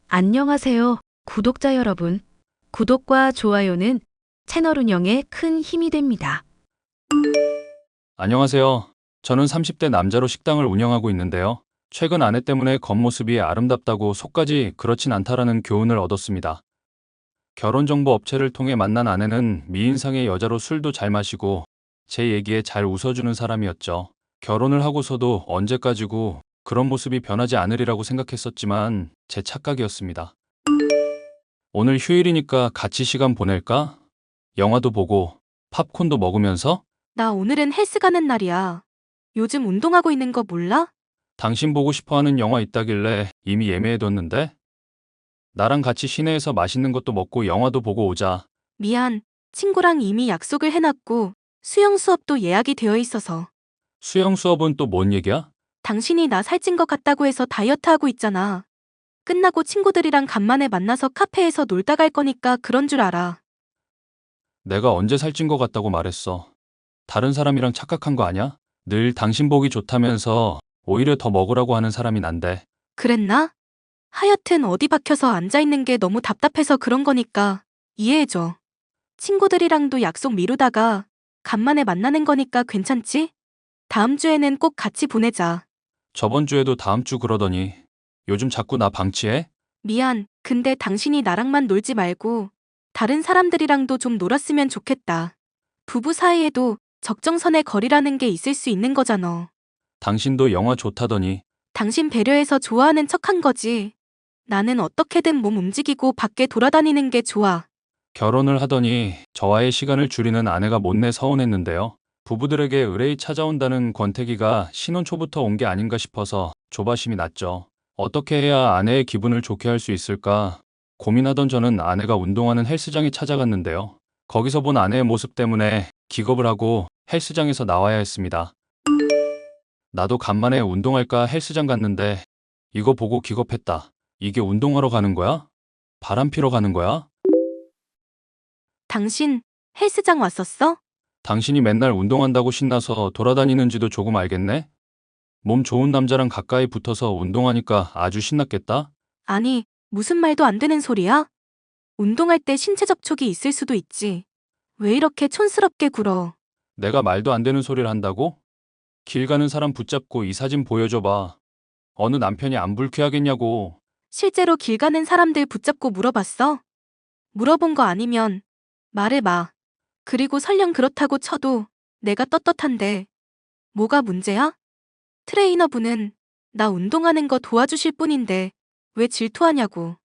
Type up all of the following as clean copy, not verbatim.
안녕하세요, 구독자 여러분. 구독과 좋아요는 채널 운영에 큰 힘이 됩니다. 안녕하세요. 저는 30대 남자로 식당을 운영하고 있는데요. 최근 아내 때문에 겉모습이 아름답다고 속까지 그렇진 않다라는 교훈을 얻었습니다. 결혼정보 업체를 통해 만난 아내는 미인상의 여자로 술도 잘 마시고 제 얘기에 잘 웃어주는 사람이었죠. 결혼을 하고서도 언제까지고 그런 모습이 변하지 않으리라고 생각했었지만 제 착각이었습니다. 오늘 휴일이니까 같이 시간 보낼까? 영화도 보고 팝콘도 먹으면서? 나 오늘은 헬스 가는 날이야. 요즘 운동하고 있는 거 몰라? 당신 보고 싶어하는 영화 있다길래 이미 예매해뒀는데? 나랑 같이 시내에서 맛있는 것도 먹고 영화도 보고 오자. 미안. 친구랑 이미 약속을 해놨고 수영 수업도 예약이 되어 있어서. 수영 수업은 또 뭔 얘기야? 당신이 나 살찐 것 같다고 해서 다이어트 하고 있잖아. 끝나고 친구들이랑 간만에 만나서 카페에서 놀다 갈 거니까 그런 줄 알아. 내가 언제 살찐 것 같다고 말했어. 다른 사람이랑 착각한 거 아냐? 늘 당신 보기 좋다면서 오히려 더 먹으라고 하는 사람이 난데. 그랬나? 하여튼 어디 박혀서 앉아있는 게 너무 답답해서 그런 거니까 이해해줘. 친구들이랑도 약속 미루다가 간만에 만나는 거니까 괜찮지? 다음 주에는 꼭 같이 보내자. 저번 주에도 다음 주 그러더니 요즘 자꾸 나 방치해? 미안. 근데 당신이 나랑만 놀지 말고 다른 사람들이랑도 좀 놀았으면 좋겠다. 부부 사이에도 적정선의 거리라는 게 있을 수 있는 거잖아. 당신도 영화 좋다더니. 당신 배려해서 좋아하는 척한 거지. 나는 어떻게든 몸 움직이고 밖에 돌아다니는 게 좋아. 결혼을 하더니 저와의 시간을 줄이는 아내가 못내 서운했는데요. 부부들에게 의뢰이 찾아온다는 권태기가 신혼 초부터 온 게 아닌가 싶어서 조바심이 났죠. 어떻게 해야 아내의 기분을 좋게 할 수 있을까 고민하던 저는 아내가 운동하는 헬스장에 찾아갔는데요. 거기서 본 아내의 모습 때문에 기겁을 하고 헬스장에서 나와야 했습니다. 나도 간만에 운동할까 헬스장 갔는데 이거 보고 기겁했다. 이게 운동하러 가는 거야? 바람 피러 가는 거야? 당신 헬스장 왔었어? 당신이 맨날 운동한다고 신나서 돌아다니는지도 조금 알겠네? 몸 좋은 남자랑 가까이 붙어서 운동하니까 아주 신났겠다? 아니, 무슨 말도 안 되는 소리야? 운동할 때 신체 접촉이 있을 수도 있지. 왜 이렇게 촌스럽게 굴어? 내가 말도 안 되는 소리를 한다고? 길 가는 사람 붙잡고 이 사진 보여줘봐. 어느 남편이 안 불쾌하겠냐고. 실제로 길 가는 사람들 붙잡고 물어봤어? 물어본 거 아니면 말해봐. 그리고 설령 그렇다고 쳐도 내가 떳떳한데 뭐가 문제야? 트레이너분은 나 운동하는 거 도와주실 뿐인데 왜 질투하냐고.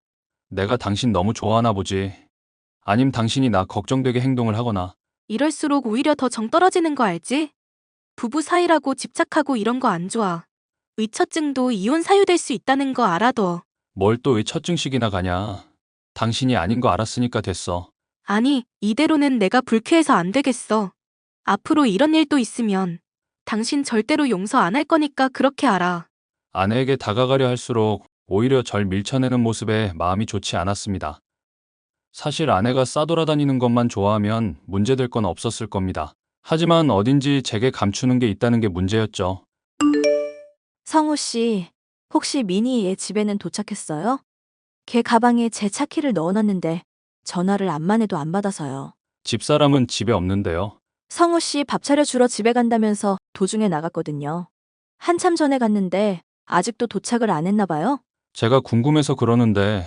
내가 당신 너무 좋아하나 보지. 아님 당신이 나 걱정되게 행동을 하거나. 이럴수록 오히려 더 정 떨어지는 거 알지? 부부 사이라고 집착하고 이런 거 안 좋아. 의처증도 이혼 사유될 수 있다는 거 알아둬. 뭘 또 왜 첫증식이나 가냐. 당신이 아닌 거 알았으니까 됐어. 아니, 이대로는 내가 불쾌해서 안 되겠어. 앞으로 이런 일도 있으면 당신 절대로 용서 안 할 거니까 그렇게 알아. 아내에게 다가가려 할수록 오히려 절 밀쳐내는 모습에 마음이 좋지 않았습니다. 사실 아내가 싸돌아다니는 것만 좋아하면 문제될 건 없었을 겁니다. 하지만 어딘지 제게 감추는 게 있다는 게 문제였죠. 성우 씨, 혹시 미니 얘 집에는 도착했어요? 걔 가방에 제 차키를 넣어놨는데 전화를 암만 해도 안 받아서요. 집사람은 집에 없는데요. 성우 씨 밥 차려주러 집에 간다면서 도중에 나갔거든요. 한참 전에 갔는데 아직도 도착을 안 했나 봐요? 제가 궁금해서 그러는데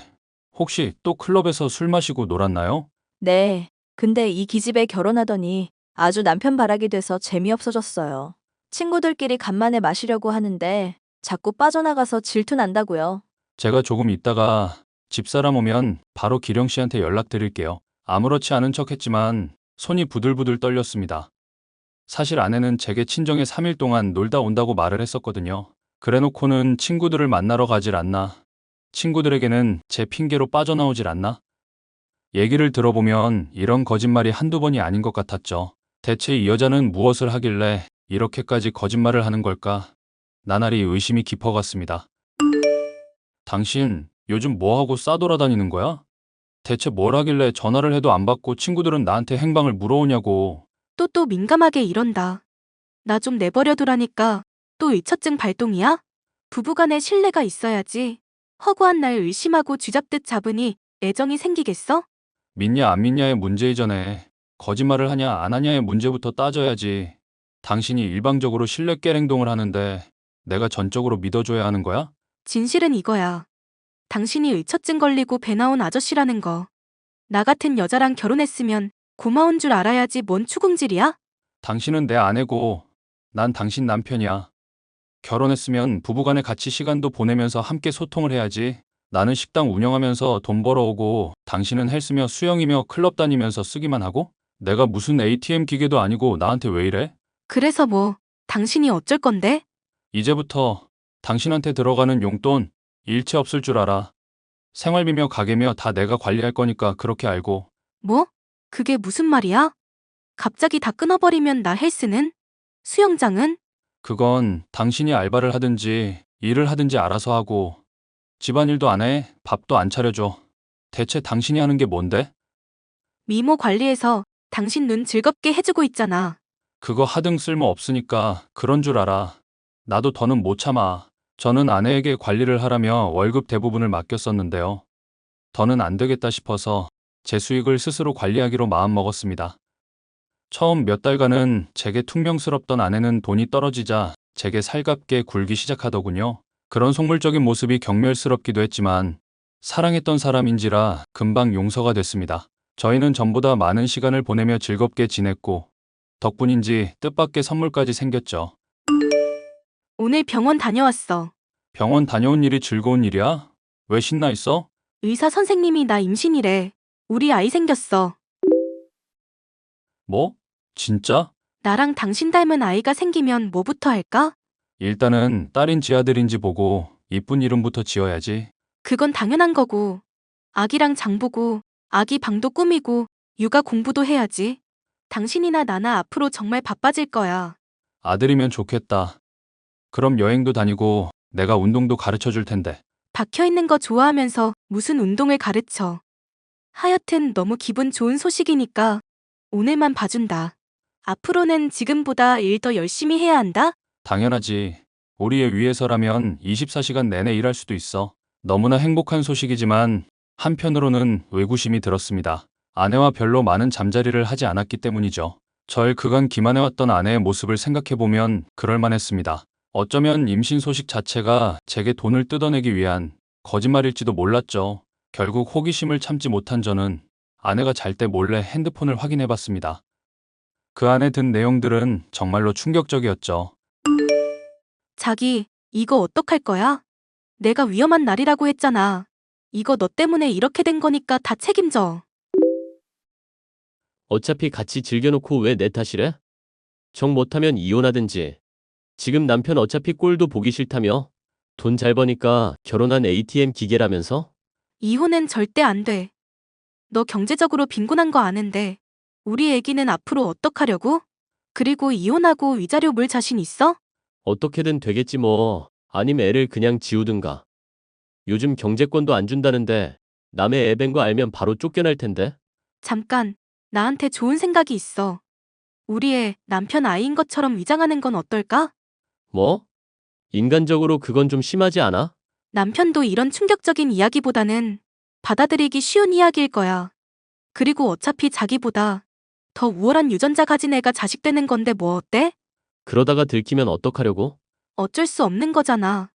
혹시 또 클럽에서 술 마시고 놀았나요? 네. 근데 이 기집애 결혼하더니 아주 남편 바라기 돼서 재미없어졌어요. 친구들끼리 간만에 마시려고 하는데 자꾸 빠져나가서 질투 난다고요. 제가 조금 있다가 집사람 오면 바로 기령 씨한테 연락드릴게요. 아무렇지 않은 척 했지만 손이 부들부들 떨렸습니다. 사실 아내는 제게 친정에 3일 동안 놀다 온다고 말을 했었거든요. 그래놓고는 친구들을 만나러 가질 않나. 친구들에게는 제 핑계로 빠져나오질 않나. 얘기를 들어보면 이런 거짓말이 한두 번이 아닌 것 같았죠. 대체 이 여자는 무엇을 하길래 이렇게까지 거짓말을 하는 걸까? 나날이 의심이 깊어갔습니다. 당신 요즘 뭐하고 싸돌아다니는 거야? 대체 뭘 하길래 전화를 해도 안 받고 친구들은 나한테 행방을 물어오냐고. 또 민감하게 이런다. 나 좀 내버려 두라니까 또 의처증 발동이야? 부부간에 신뢰가 있어야지. 허구한 날 의심하고 쥐잡듯 잡으니 애정이 생기겠어? 믿냐 안 믿냐의 문제 이전에 거짓말을 하냐 안 하냐의 문제부터 따져야지. 당신이 일방적으로 신뢰 깰 행동을 하는데 내가 전적으로 믿어줘야 하는 거야? 진실은 이거야. 당신이 의처증 걸리고 배 나온 아저씨라는 거. 나 같은 여자랑 결혼했으면 고마운 줄 알아야지 뭔 추궁질이야? 당신은 내 아내고 난 당신 남편이야. 결혼했으면 부부간에 같이 시간도 보내면서 함께 소통을 해야지. 나는 식당 운영하면서 돈 벌어오고 당신은 헬스며 수영이며 클럽 다니면서 쓰기만 하고? 내가 무슨 ATM 기계도 아니고 나한테 왜 이래? 그래서 뭐, 당신이 어쩔 건데? 이제부터 당신한테 들어가는 용돈 일체 없을 줄 알아. 생활비며 가게며 다 내가 관리할 거니까 그렇게 알고. 뭐? 그게 무슨 말이야? 갑자기 다 끊어버리면 나 헬스는? 수영장은? 그건 당신이 알바를 하든지 일을 하든지 알아서 하고 집안일도 안 해, 밥도 안 차려줘. 대체 당신이 하는 게 뭔데? 미모 관리해서 당신 눈 즐겁게 해주고 있잖아. 그거 하등 쓸모 없으니까 그런 줄 알아. 나도 더는 못 참아. 저는 아내에게 관리를 하라며 월급 대부분을 맡겼었는데요. 더는 안 되겠다 싶어서 제 수익을 스스로 관리하기로 마음먹었습니다. 처음 몇 달간은 제게 퉁명스럽던 아내는 돈이 떨어지자 제게 살갑게 굴기 시작하더군요. 그런 속물적인 모습이 경멸스럽기도 했지만 사랑했던 사람인지라 금방 용서가 됐습니다. 저희는 전보다 많은 시간을 보내며 즐겁게 지냈고 덕분인지 뜻밖의 선물까지 생겼죠. 오늘 병원 다녀왔어. 병원 다녀온 일이 즐거운 일이야? 왜 신나 있어? 의사 선생님이 나 임신이래. 우리 아이 생겼어. 뭐? 진짜? 나랑 당신 닮은 아이가 생기면 뭐부터 할까? 일단은 딸인지 아들인지 보고 이쁜 이름부터 지어야지. 그건 당연한 거고. 아기랑 장 보고, 아기 방도 꾸미고, 육아 공부도 해야지. 당신이나 나나 앞으로 정말 바빠질 거야. 아들이면 좋겠다. 그럼 여행도 다니고 내가 운동도 가르쳐 줄 텐데. 박혀 있는 거 좋아하면서 무슨 운동을 가르쳐. 하여튼 너무 기분 좋은 소식이니까 오늘만 봐준다. 앞으로는 지금보다 일 더 열심히 해야 한다. 당연하지. 우리의 위해서라면 24시간 내내 일할 수도 있어. 너무나 행복한 소식이지만 한편으로는 의구심이 들었습니다. 아내와 별로 많은 잠자리를 하지 않았기 때문이죠. 절 그간 기만해왔던 아내의 모습을 생각해보면 그럴만했습니다. 어쩌면 임신 소식 자체가 제게 돈을 뜯어내기 위한 거짓말일지도 몰랐죠. 결국 호기심을 참지 못한 저는 아내가 잘 때 몰래 핸드폰을 확인해봤습니다. 그 안에 든 내용들은 정말로 충격적이었죠. 자기, 이거 어떡할 거야? 내가 위험한 날이라고 했잖아. 이거 너 때문에 이렇게 된 거니까 다 책임져. 어차피 같이 즐겨놓고 왜 내 탓이래? 정 못하면 이혼하든지. 지금 남편 어차피 꼴도 보기 싫다며? 돈 잘 버니까 결혼한 ATM 기계라면서? 이혼은 절대 안 돼. 너 경제적으로 빈곤한 거 아는데 우리 애기는 앞으로 어떡하려고? 그리고 이혼하고 위자료 물 자신 있어? 어떻게든 되겠지 뭐. 아님 애를 그냥 지우든가. 요즘 경제권도 안 준다는데 남의 애 뵌 거 알면 바로 쫓겨날 텐데. 잠깐, 나한테 좋은 생각이 있어. 우리 애 남편 아이인 것처럼 위장하는 건 어떨까? 뭐? 인간적으로 그건 좀 심하지 않아? 남편도 이런 충격적인 이야기보다는 받아들이기 쉬운 이야기일 거야. 그리고 어차피 자기보다 더 우월한 유전자 가진 애가 자식 되는 건데 뭐 어때? 그러다가 들키면 어떡하려고? 어쩔 수 없는 거잖아.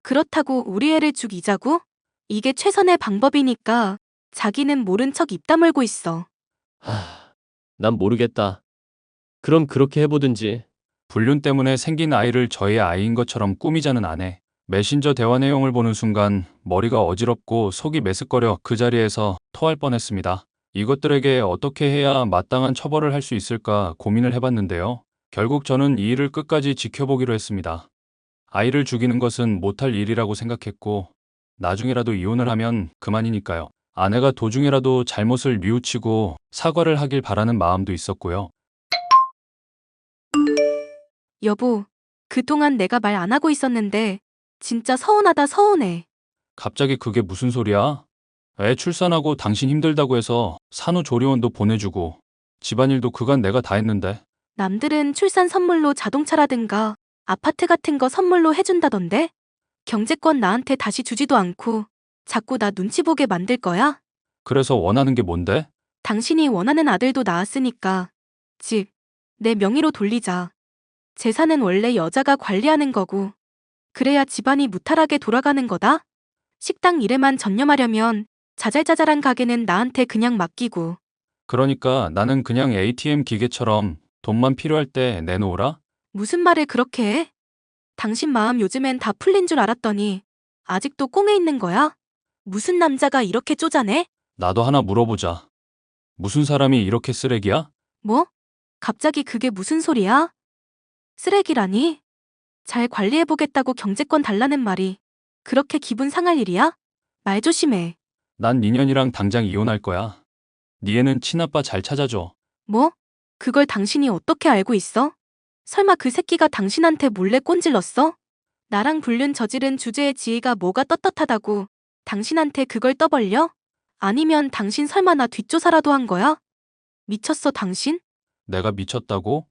그렇다고 우리 애를 죽이자고? 이게 최선의 방법이니까 자기는 모른 척 입 다물고 있어. 난 모르겠다. 그럼 그렇게 해보든지. 불륜 때문에 생긴 아이를 저의 아이인 것처럼 꾸미자는 아내. 메신저 대화 내용을 보는 순간 머리가 어지럽고 속이 메스꺼려 그 자리에서 토할 뻔했습니다. 이것들에게 어떻게 해야 마땅한 처벌을 할 수 있을까 고민을 해봤는데요. 결국 저는 이 일을 끝까지 지켜보기로 했습니다. 아이를 죽이는 것은 못할 일이라고 생각했고 나중에라도 이혼을 하면 그만이니까요. 아내가 도중에라도 잘못을 뉘우치고 사과를 하길 바라는 마음도 있었고요. 여보, 그동안 내가 말 안 하고 있었는데 진짜 서운하다 서운해. 갑자기 그게 무슨 소리야? 애 출산하고 당신 힘들다고 해서 산후조리원도 보내주고 집안일도 그간 내가 다 했는데. 남들은 출산 선물로 자동차라든가 아파트 같은 거 선물로 해준다던데? 경제권 나한테 다시 주지도 않고 자꾸 나 눈치 보게 만들 거야? 그래서 원하는 게 뭔데? 당신이 원하는 아들도 낳았으니까 집, 내 명의로 돌리자. 재산은 원래 여자가 관리하는 거고 그래야 집안이 무탈하게 돌아가는 거다? 식당 일에만 전념하려면 자잘자잘한 가게는 나한테 그냥 맡기고. 그러니까 나는 그냥 ATM 기계처럼 돈만 필요할 때 내놓으라? 무슨 말을 그렇게 해? 당신 마음 요즘엔 다 풀린 줄 알았더니 아직도 꽁에 있는 거야? 무슨 남자가 이렇게 쪼잔해? 나도 하나 물어보자. 무슨 사람이 이렇게 쓰레기야? 뭐? 갑자기 그게 무슨 소리야? 쓰레기라니? 잘 관리해보겠다고 경제권 달라는 말이 그렇게 기분 상할 일이야? 말 조심해. 난 니년이랑 당장 이혼할 거야. 니 애는 친아빠 잘 찾아줘. 뭐? 그걸 당신이 어떻게 알고 있어? 설마 그 새끼가 당신한테 몰래 꼰질렀어? 나랑 불륜 저지른 주제의 지혜가 뭐가 떳떳하다고 당신한테 그걸 떠벌려? 아니면 당신 설마 나 뒷조사라도 한 거야? 미쳤어 당신? 내가 미쳤다고?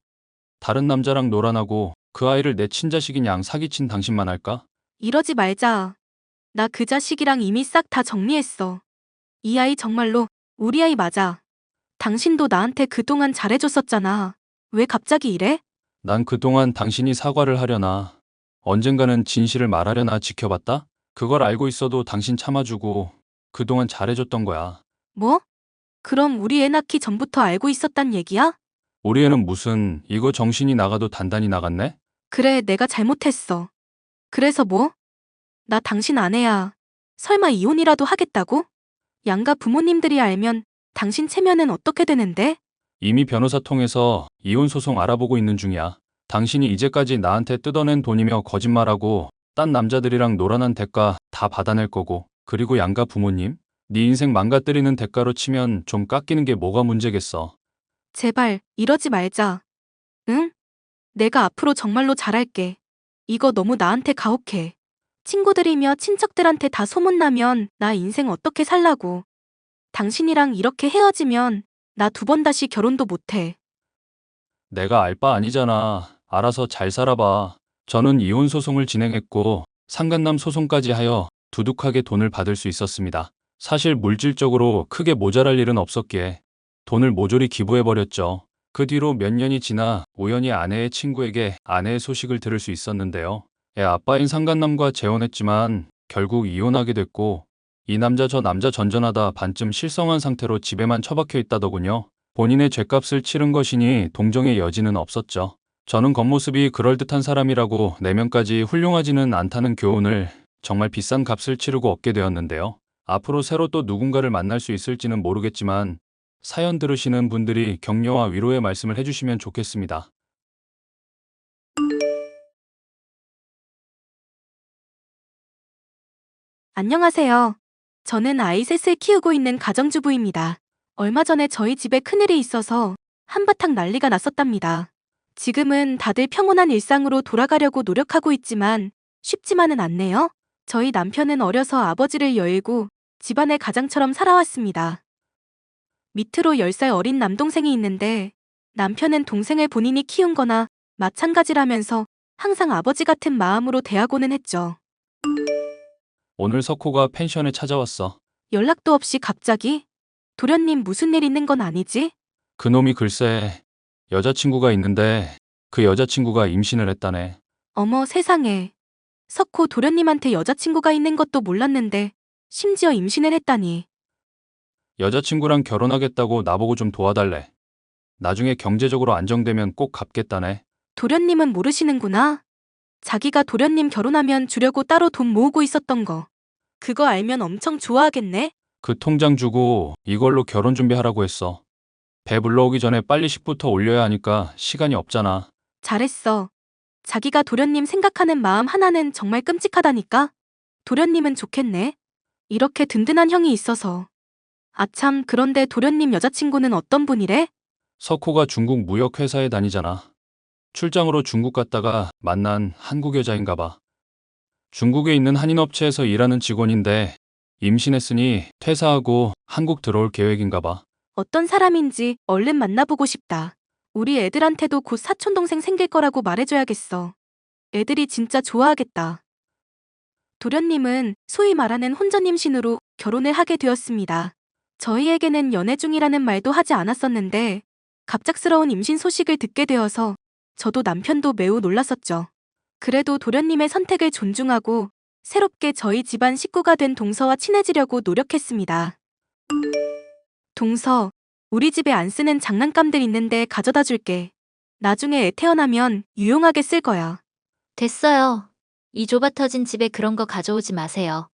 다른 남자랑 놀아나고 그 아이를 내 친자식인 양 사기친 당신만 할까? 이러지 말자. 나 그 자식이랑 이미 싹 다 정리했어. 이 아이 정말로 우리 아이 맞아. 당신도 나한테 그동안 잘해줬었잖아. 왜 갑자기 이래? 난 그동안 당신이 사과를 하려나, 언젠가는 진실을 말하려나 지켜봤다? 그걸 알고 있어도 당신 참아주고 그동안 잘해줬던 거야. 뭐? 그럼 우리 애 낳기 전부터 알고 있었단 얘기야? 우리 애는 무슨 이거 정신이 나가도 단단히 나갔네? 그래, 내가 잘못했어. 그래서 뭐? 나 당신 아내야. 설마 이혼이라도 하겠다고? 양가 부모님들이 알면 당신 체면은 어떻게 되는데? 이미 변호사 통해서 이혼 소송 알아보고 있는 중이야. 당신이 이제까지 나한테 뜯어낸 돈이며 거짓말하고 딴 남자들이랑 놀아난 대가 다 받아낼 거고, 그리고 양가 부모님? 네 인생 망가뜨리는 대가로 치면 좀 깎이는 게 뭐가 문제겠어. 제발, 이러지 말자. 응? 내가 앞으로 정말로 잘할게. 이거 너무 나한테 가혹해. 친구들이며 친척들한테 다 소문나면 나 인생 어떻게 살라고. 당신이랑 이렇게 헤어지면 나 두 번 다시 결혼도 못해. 내가 알 바 아니잖아. 알아서 잘 살아봐. 저는 이혼 소송을 진행했고 상간남 소송까지 하여 두둑하게 돈을 받을 수 있었습니다. 사실 물질적으로 크게 모자랄 일은 없었기에 돈을 모조리 기부해버렸죠. 그 뒤로 몇 년이 지나 우연히 아내의 친구에게 아내의 소식을 들을 수 있었는데요. 애 아빠인 상간남과 재혼했지만 결국 이혼하게 됐고, 이 남자 저 남자 전전하다 반쯤 실성한 상태로 집에만 처박혀 있다더군요. 본인의 죗값을 치른 것이니 동정의 여지는 없었죠. 저는 겉모습이 그럴듯한 사람이라고 내면까지 훌륭하지는 않다는 교훈을 정말 비싼 값을 치르고 얻게 되었는데요. 앞으로 새로 또 누군가를 만날 수 있을지는 모르겠지만 사연 들으시는 분들이 격려와 위로의 말씀을 해주시면 좋겠습니다. 안녕하세요. 저는 아이 셋을 키우고 있는 가정주부입니다. 얼마 전에 저희 집에 큰일이 있어서 한바탕 난리가 났었답니다. 지금은 다들 평온한 일상으로 돌아가려고 노력하고 있지만 쉽지만은 않네요. 저희 남편은 어려서 아버지를 여의고 집안의 가장처럼 살아왔습니다. 밑으로 10살 어린 남동생이 있는데 남편은 동생을 본인이 키운 거나 마찬가지라면서 항상 아버지 같은 마음으로 대하고는 했죠. 오늘 석호가 펜션에 찾아왔어. 연락도 없이 갑자기? 도련님 무슨 일 있는 건 아니지? 그놈이 글쎄 여자친구가 있는데 그 여자친구가 임신을 했다네. 어머 세상에. 석호 도련님한테 여자친구가 있는 것도 몰랐는데 심지어 임신을 했다니. 여자친구랑 결혼하겠다고 나보고 좀 도와달래. 나중에 경제적으로 안정되면 꼭 갚겠다네. 도련님은 모르시는구나. 자기가 도련님 결혼하면 주려고 따로 돈 모으고 있었던 거. 그거 알면 엄청 좋아하겠네? 그 통장 주고 이걸로 결혼 준비하라고 했어. 배 불러오기 전에 빨리 식부터 올려야 하니까 시간이 없잖아. 잘했어. 자기가 도련님 생각하는 마음 하나는 정말 끔찍하다니까? 도련님은 좋겠네. 이렇게 든든한 형이 있어서. 아참, 그런데 도련님 여자친구는 어떤 분이래? 석호가 중국 무역회사에 다니잖아. 출장으로 중국 갔다가 만난 한국 여자인가 봐. 중국에 있는 한인업체에서 일하는 직원인데 임신했으니 퇴사하고 한국 들어올 계획인가 봐. 어떤 사람인지 얼른 만나보고 싶다. 우리 애들한테도 곧 사촌동생 생길 거라고 말해줘야겠어. 애들이 진짜 좋아하겠다. 도련님은 소위 말하는 혼전 임신으로 결혼을 하게 되었습니다. 저희에게는 연애 중이라는 말도 하지 않았었는데 갑작스러운 임신 소식을 듣게 되어서 저도 남편도 매우 놀랐었죠. 그래도 도련님의 선택을 존중하고 새롭게 저희 집안 식구가 된 동서와 친해지려고 노력했습니다. 동서, 우리 집에 안 쓰는 장난감들 있는데 가져다 줄게. 나중에 애 태어나면 유용하게 쓸 거야. 됐어요. 이 좁아 터진 집에 그런 거 가져오지 마세요.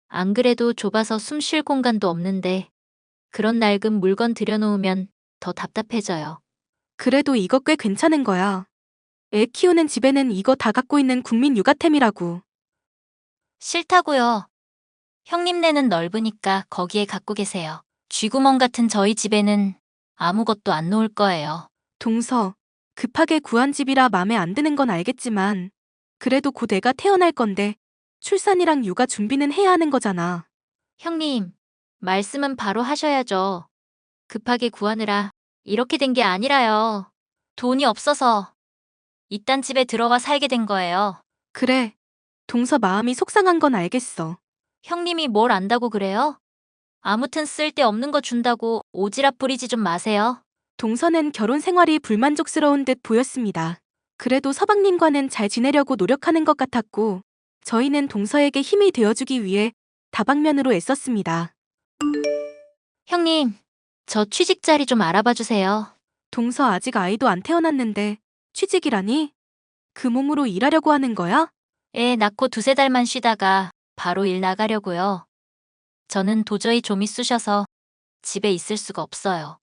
안 그래도 좁아서 숨 쉴 공간도 없는데 그런 낡은 물건 들여놓으면 더 답답해져요. 그래도 이거 꽤 괜찮은 거야. 애 키우는 집에는 이거 다 갖고 있는 국민 육아템이라고. 싫다고요. 형님네는 넓으니까 거기에 갖고 계세요. 쥐구멍 같은 저희 집에는 아무것도 안 놓을 거예요. 동서, 급하게 구한 집이라 맘에 안 드는 건 알겠지만 그래도 곧 애가 태어날 건데 출산이랑 육아 준비는 해야 하는 거잖아. 형님, 말씀은 바로 하셔야죠. 급하게 구하느라 이렇게 된 게 아니라요. 돈이 없어서 이딴 집에 들어와 살게 된 거예요. 그래, 동서 마음이 속상한 건 알겠어. 형님이 뭘 안다고 그래요? 아무튼 쓸데없는 거 준다고 오지랖 부리지 좀 마세요. 동서는 결혼 생활이 불만족스러운 듯 보였습니다. 그래도 서방님과는 잘 지내려고 노력하는 것 같았고 저희는 동서에게 힘이 되어주기 위해 다방면으로 애썼습니다. 형님, 저 취직 자리 좀 알아봐 주세요. 동서 아직 아이도 안 태어났는데 취직이라니? 그 몸으로 일하려고 하는 거야? 애 낳고 두세 달만 쉬다가 바로 일 나가려고요. 저는 도저히 좀이 쑤셔서 집에 있을 수가 없어요.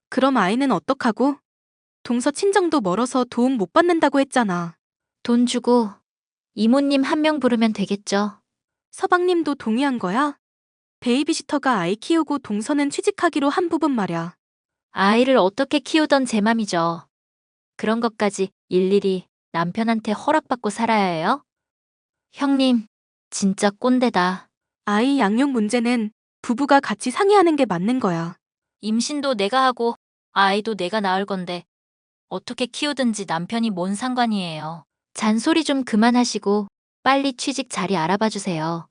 그럼 아이는 어떡하고? 동서 친정도 멀어서 도움 못 받는다고 했잖아. 돈 주고 이모님 한 명 부르면 되겠죠. 서방님도 동의한 거야? 베이비시터가 아이 키우고 동서는 취직하기로 한 부분 말야. 아이를 어떻게 키우던 제 맘이죠. 그런 것까지 일일이 남편한테 허락받고 살아야 해요? 형님, 진짜 꼰대다. 아이 양육 문제는 부부가 같이 상의하는 게 맞는 거야. 임신도 내가 하고 아이도 내가 낳을 건데 어떻게 키우든지 남편이 뭔 상관이에요. 잔소리 좀 그만하시고 빨리 취직 자리 알아봐 주세요.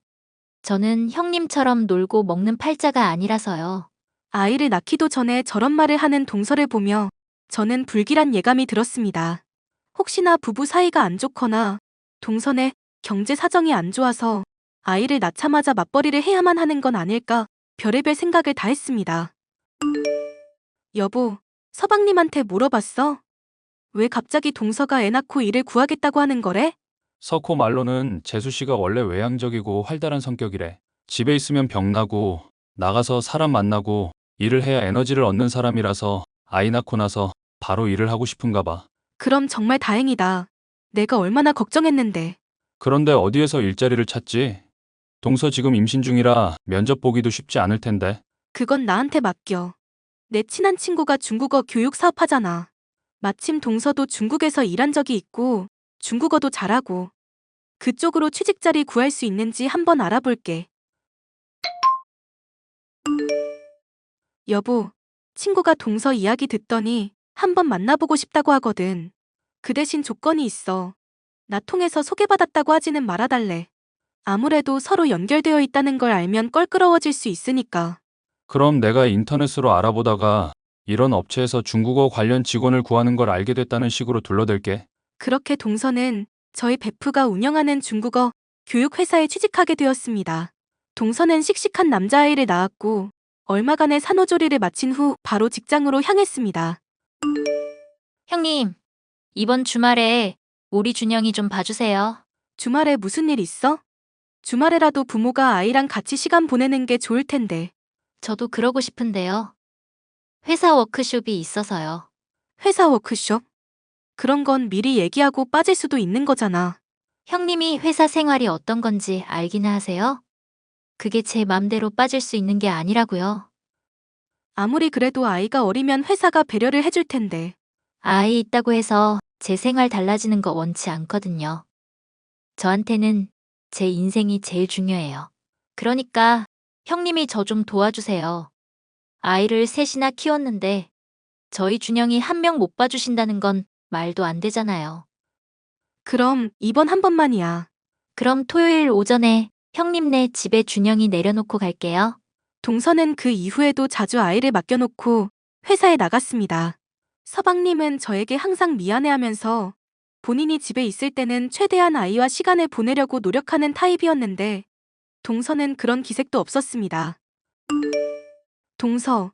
저는 형님처럼 놀고 먹는 팔자가 아니라서요. 아이를 낳기도 전에 저런 말을 하는 동서를 보며 저는 불길한 예감이 들었습니다. 혹시나 부부 사이가 안 좋거나 동선의 경제 사정이 안 좋아서 아이를 낳자마자 맞벌이를 해야만 하는 건 아닐까 별의별 생각을 다 했습니다. 여보, 서방님한테 물어봤어? 왜 갑자기 동서가 애 낳고 일을 구하겠다고 하는 거래? 석호 말로는 재수 씨가 원래 외향적이고 활달한 성격이래. 집에 있으면 병나고 나가서 사람 만나고 일을 해야 에너지를 얻는 사람이라서 아이 낳고 나서 바로 일을 하고 싶은가 봐. 그럼 정말 다행이다. 내가 얼마나 걱정했는데. 그런데 어디에서 일자리를 찾지? 동서 지금 임신 중이라 면접 보기도 쉽지 않을 텐데. 그건 나한테 맡겨. 내 친한 친구가 중국어 교육 사업하잖아. 마침 동서도 중국에서 일한 적이 있고 중국어도 잘하고 그쪽으로 취직 자리 구할 수 있는지 한번 알아볼게. 여보, 친구가 동서 이야기 듣더니 한번 만나보고 싶다고 하거든. 그 대신 조건이 있어. 나 통해서 소개받았다고 하지는 말아달래. 아무래도 서로 연결되어 있다는 걸 알면 껄끄러워질 수 있으니까. 그럼 내가 인터넷으로 알아보다가 이런 업체에서 중국어 관련 직원을 구하는 걸 알게 됐다는 식으로 둘러댈게. 그렇게 동서는 저희 베프가 운영하는 중국어 교육회사에 취직하게 되었습니다. 동서는 씩씩한 남자아이를 낳았고 얼마간의 산후조리를 마친 후 바로 직장으로 향했습니다. 형님, 이번 주말에 우리 준영이 좀 봐주세요. 주말에 무슨 일 있어? 주말에라도 부모가 아이랑 같이 시간 보내는 게 좋을 텐데. 저도 그러고 싶은데요. 회사 워크숍이 있어서요. 회사 워크숍? 그런 건 미리 얘기하고 빠질 수도 있는 거잖아. 형님이 회사 생활이 어떤 건지 알기는 하세요? 그게 제 맘대로 빠질 수 있는 게 아니라고요. 아무리 그래도 아이가 어리면 회사가 배려를 해줄 텐데. 아이 있다고 해서 제 생활 달라지는 거 원치 않거든요. 저한테는 제 인생이 제일 중요해요. 그러니까 형님이 저 좀 도와주세요. 아이를 셋이나 키웠는데 저희 준영이 한 명 못 봐주신다는 건 말도 안 되잖아요. 그럼 이번 한 번만이야. 그럼 토요일 오전에 형님네 집에 준영이 내려놓고 갈게요. 동서는 그 이후에도 자주 아이를 맡겨놓고 회사에 나갔습니다. 서방님은 저에게 항상 미안해하면서 본인이 집에 있을 때는 최대한 아이와 시간을 보내려고 노력하는 타입이었는데 동서는 그런 기색도 없었습니다. 동서,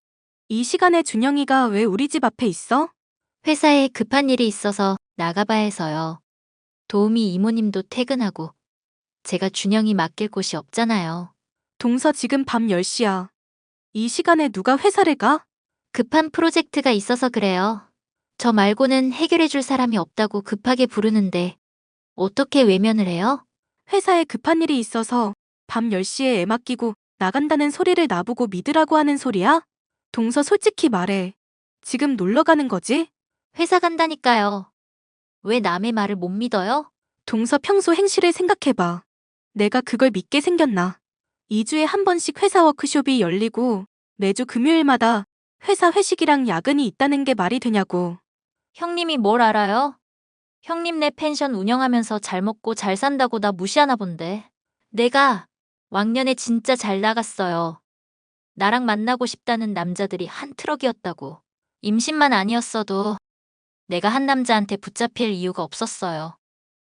이 시간에 준영이가 왜 우리 집 앞에 있어? 회사에 급한 일이 있어서 나가봐야 해서요. 도우미 이모님도 퇴근하고 제가 준영이 맡길 곳이 없잖아요. 동서 지금 밤 10시야. 이 시간에 누가 회사를 가? 급한 프로젝트가 있어서 그래요. 저 말고는 해결해줄 사람이 없다고 급하게 부르는데 어떻게 외면을 해요? 회사에 급한 일이 있어서 밤 10시에 애 맡기고 나간다는 소리를 나보고 믿으라고 하는 소리야? 동서 솔직히 말해. 지금 놀러 가는 거지? 회사 간다니까요. 왜 남의 말을 못 믿어요? 동서 평소 행실을 생각해봐. 내가 그걸 믿게 생겼나? 2주에 한 번씩 회사 워크숍이 열리고 매주 금요일마다 회사 회식이랑 야근이 있다는 게 말이 되냐고. 형님이 뭘 알아요? 형님네 펜션 운영하면서 잘 먹고 잘 산다고 나 무시하나 본데. 내가 왕년에 진짜 잘 나갔어요. 나랑 만나고 싶다는 남자들이 한 트럭이었다고. 임신만 아니었어도 내가 한 남자한테 붙잡힐 이유가 없었어요.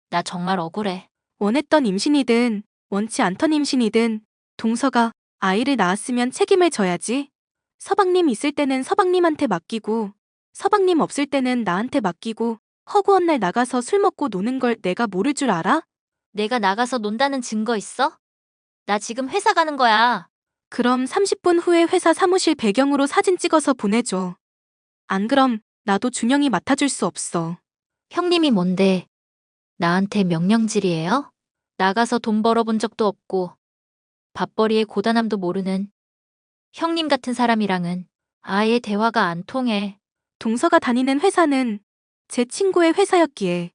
나 정말 억울해. 원했던 임신이든 원치 않던 임신이든 동서가 아이를 낳았으면 책임을 져야지. 서방님 있을 때는 서방님한테 맡기고 서방님 없을 때는 나한테 맡기고 허구한 날 나가서 술 먹고 노는 걸 내가 모를 줄 알아? 내가 나가서 논다는 증거 있어? 나 지금 회사 가는 거야. 그럼 30분 후에 회사 사무실 배경으로 사진 찍어서 보내줘. 안 그럼 나도 준영이 맡아줄 수 없어. 형님이 뭔데? 나한테 명령질이에요? 나가서 돈 벌어본 적도 없고 밥벌이의 고단함도 모르는 형님 같은 사람이랑은 아예 대화가 안 통해. 동서가 다니는 회사는 제 친구의 회사였기에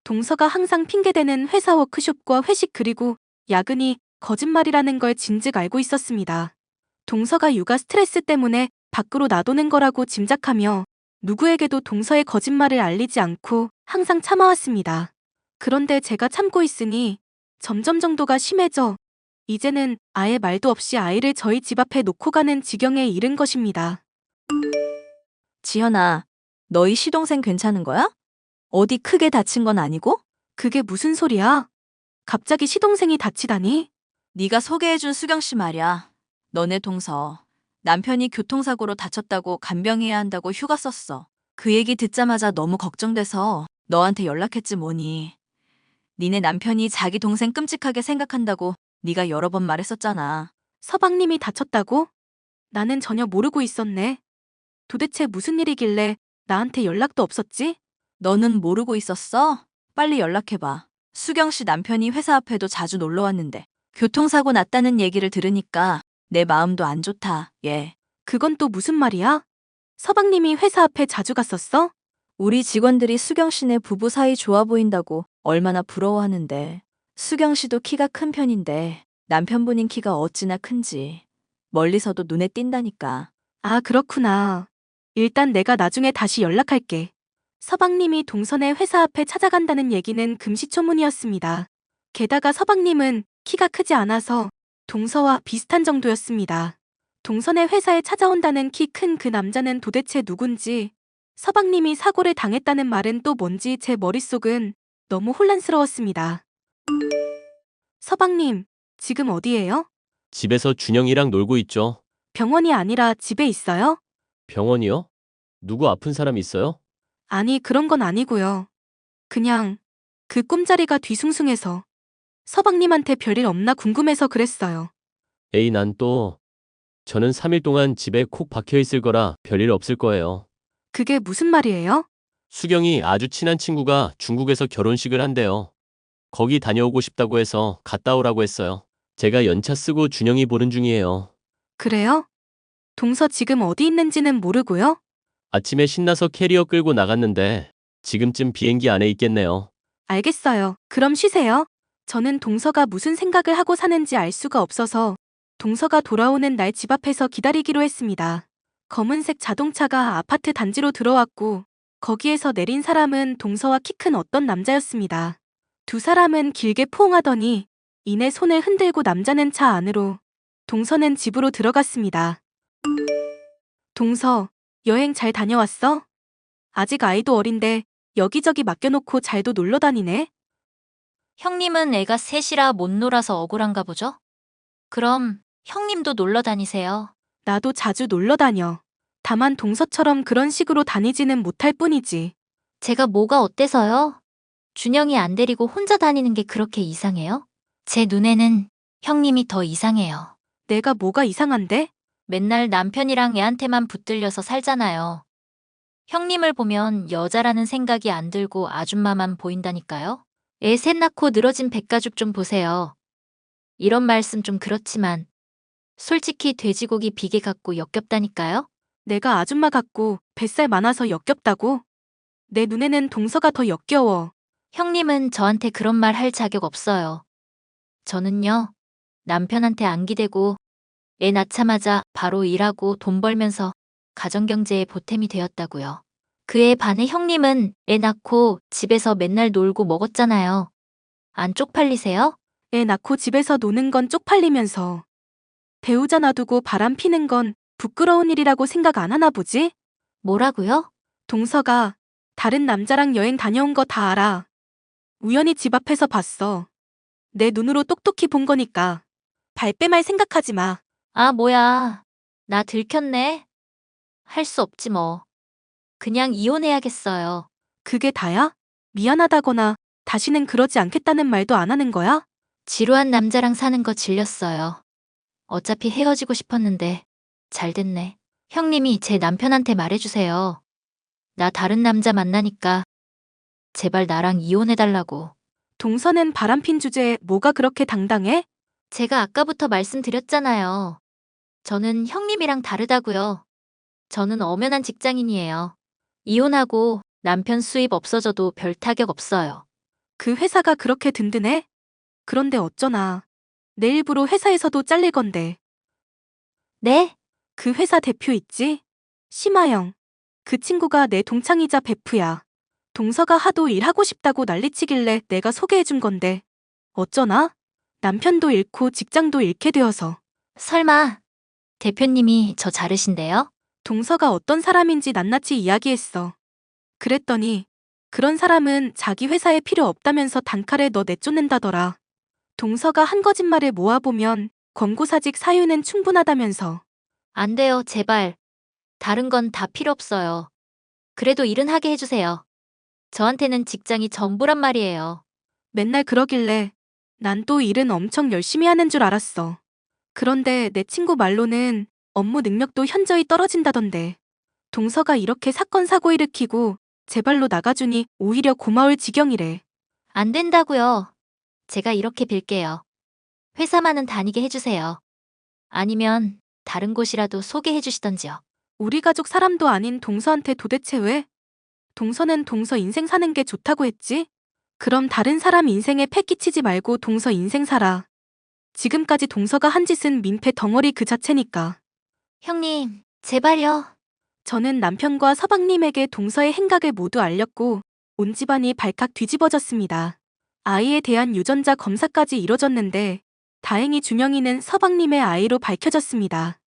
동서가 항상 핑계대는 회사 워크숍과 회식 그리고 야근이 거짓말이라는 걸 진즉 알고 있었습니다. 동서가 육아 스트레스 때문에 밖으로 나도는 거라고 짐작하며 누구에게도 동서의 거짓말을 알리지 않고 항상 참아왔습니다. 그런데 제가 참고 있으니 점점 정도가 심해져 이제는 아예 말도 없이 아이를 저희 집 앞에 놓고 가는 지경에 이른 것입니다. 지현아, 너희 시동생 괜찮은 거야? 어디 크게 다친 건 아니고? 그게 무슨 소리야? 갑자기 시동생이 다치다니? 네가 소개해준 수경 씨 말이야. 너네 동서. 남편이 교통사고로 다쳤다고 간병해야 한다고 휴가 썼어. 그 얘기 듣자마자 너무 걱정돼서 너한테 연락했지 뭐니. 니네 남편이 자기 동생 끔찍하게 생각한다고 네가 여러 번 말했었잖아. 서방님이 다쳤다고? 나는 전혀 모르고 있었네. 도대체 무슨 일이길래 나한테 연락도 없었지? 너는 모르고 있었어? 빨리 연락해봐. 수경 씨 남편이 회사 앞에도 자주 놀러 왔는데 교통사고 났다는 얘기를 들으니까 내 마음도 안 좋다, 얘. 그건 또 무슨 말이야? 서방님이 회사 앞에 자주 갔었어? 우리 직원들이 수경 씨네 부부 사이 좋아 보인다고 얼마나 부러워하는데. 수경 씨도 키가 큰 편인데 남편분인 키가 어찌나 큰지 멀리서도 눈에 띈다니까. 아, 그렇구나. 일단 내가 나중에 다시 연락할게. 서방님이 동선의 회사 앞에 찾아간다는 얘기는 금시초문이었습니다. 게다가 서방님은 키가 크지 않아서 동서와 비슷한 정도였습니다. 동선의 회사에 찾아온다는 키 큰 그 남자는 도대체 누군지, 서방님이 사고를 당했다는 말은 또 뭔지 제 머릿속은 너무 혼란스러웠습니다. 서방님, 지금 어디예요? 집에서 준영이랑 놀고 있죠. 병원이 아니라 집에 있어요? 병원이요? 누구 아픈 사람 있어요? 아니, 그런 건 아니고요. 그냥 그 꿈자리가 뒤숭숭해서 서방님한테 별일 없나 궁금해서 그랬어요. 에이, 저는 3일 동안 집에 콕 박혀 있을 거라 별일 없을 거예요. 그게 무슨 말이에요? 수경이 아주 친한 친구가 중국에서 결혼식을 한대요. 거기 다녀오고 싶다고 해서 갔다 오라고 했어요. 제가 연차 쓰고 준영이 보는 중이에요. 그래요? 동서 지금 어디 있는지는 모르고요? 아침에 신나서 캐리어 끌고 나갔는데 지금쯤 비행기 안에 있겠네요. 알겠어요. 그럼 쉬세요. 저는 동서가 무슨 생각을 하고 사는지 알 수가 없어서 동서가 돌아오는 날 집 앞에서 기다리기로 했습니다. 검은색 자동차가 아파트 단지로 들어왔고 거기에서 내린 사람은 동서와 키 큰 어떤 남자였습니다. 두 사람은 길게 포옹하더니 이내 손을 흔들고 남자는 차 안으로, 동서는 집으로 들어갔습니다. 동서, 여행 잘 다녀왔어? 아직 아이도 어린데 여기저기 맡겨놓고 잘도 놀러 다니네. 형님은 애가 셋이라 못 놀아서 억울한가 보죠? 그럼 형님도 놀러 다니세요. 나도 자주 놀러 다녀. 다만 동서처럼 그런 식으로 다니지는 못할 뿐이지. 제가 뭐가 어때서요? 준영이 안 데리고 혼자 다니는 게 그렇게 이상해요? 제 눈에는 형님이 더 이상해요. 내가 뭐가 이상한데? 맨날 남편이랑 애한테만 붙들려서 살잖아요. 형님을 보면 여자라는 생각이 안 들고 아줌마만 보인다니까요. 애 셋 낳고 늘어진 백가죽 좀 보세요. 이런 말씀 좀 그렇지만 솔직히 돼지고기 비계 같고 역겹다니까요. 내가 아줌마 같고 뱃살 많아서 역겹다고? 내 눈에는 동서가 더 역겨워. 형님은 저한테 그런 말 할 자격 없어요. 저는요, 남편한테 안 기대고 애 낳자마자 바로 일하고 돈 벌면서 가정경제에 보탬이 되었다고요. 그에 반해 형님은 애 낳고 집에서 맨날 놀고 먹었잖아요. 안 쪽팔리세요? 애 낳고 집에서 노는 건 쪽팔리면서 배우자 놔두고 바람 피는 건 부끄러운 일이라고 생각 안 하나 보지? 뭐라고요? 동서가 다른 남자랑 여행 다녀온 거 다 알아. 우연히 집 앞에서 봤어. 내 눈으로 똑똑히 본 거니까. 발뺌할 생각하지 마. 아, 뭐야. 나 들켰네. 할 수 없지 뭐. 그냥 이혼해야겠어요. 그게 다야? 미안하다거나 다시는 그러지 않겠다는 말도 안 하는 거야? 지루한 남자랑 사는 거 질렸어요. 어차피 헤어지고 싶었는데 잘 됐네. 형님이 제 남편한테 말해주세요. 나 다른 남자 만나니까 제발 나랑 이혼해달라고. 동서는 바람핀 주제에 뭐가 그렇게 당당해? 제가 아까부터 말씀드렸잖아요. 저는 형님이랑 다르다고요. 저는 엄연한 직장인이에요. 이혼하고 남편 수입 없어져도 별 타격 없어요. 그 회사가 그렇게 든든해? 그런데 어쩌나. 내 일부러 회사에서도 잘릴 건데. 네? 그 회사 대표 있지? 심하영. 그 친구가 내 동창이자 베프야. 동서가 하도 일하고 싶다고 난리치길래 내가 소개해준 건데. 어쩌나? 남편도 잃고 직장도 잃게 되어서. 설마 대표님이 저 자르신대요? 동서가 어떤 사람인지 낱낱이 이야기했어. 그랬더니 그런 사람은 자기 회사에 필요 없다면서 단칼에 너 내쫓는다더라. 동서가 한 거짓말을 모아보면 권고사직 사유는 충분하다면서. 안 돼요, 제발. 다른 건 다 필요 없어요. 그래도 일은 하게 해주세요. 저한테는 직장이 전부란 말이에요. 맨날 그러길래 난 또 일은 엄청 열심히 하는 줄 알았어. 그런데 내 친구 말로는 업무 능력도 현저히 떨어진다던데. 동서가 이렇게 사건 사고 일으키고 제발로 나가주니 오히려 고마울 지경이래. 안 된다고요. 제가 이렇게 빌게요. 회사만은 다니게 해주세요. 아니면 다른 곳이라도 소개해 주시던지요. 우리 가족 사람도 아닌 동서한테 도대체 왜? 동서는 동서 인생 사는 게 좋다고 했지? 그럼 다른 사람 인생에 패 끼치지 말고 동서 인생 살아. 지금까지 동서가 한 짓은 민폐 덩어리 그 자체니까. 형님, 제발요. 저는 남편과 서방님에게 동서의 행각을 모두 알렸고 온 집안이 발칵 뒤집어졌습니다. 아이에 대한 유전자 검사까지 이뤄졌는데 다행히 준영이는 서방님의 아이로 밝혀졌습니다.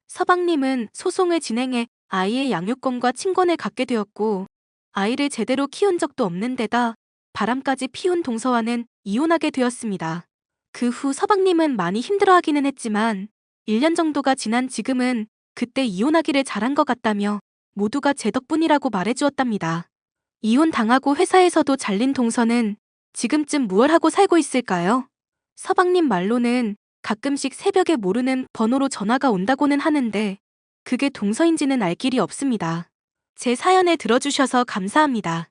서방님은 소송을 진행해 아이의 양육권과 친권을 갖게 되었고 아이를 제대로 키운 적도 없는 데다 바람까지 피운 동서와는 이혼하게 되었습니다. 그 후 서방님은 많이 힘들어하기는 했지만 1년 정도가 지난 지금은 그때 이혼하기를 잘한 것 같다며 모두가 제 덕분이라고 말해주었답니다. 이혼당하고 회사에서도 잘린 동서는 지금쯤 무얼 하고 살고 있을까요? 서방님 말로는 가끔씩 새벽에 모르는 번호로 전화가 온다고는 하는데 그게 동서인지는 알 길이 없습니다. 제 사연을 들어주셔서 감사합니다.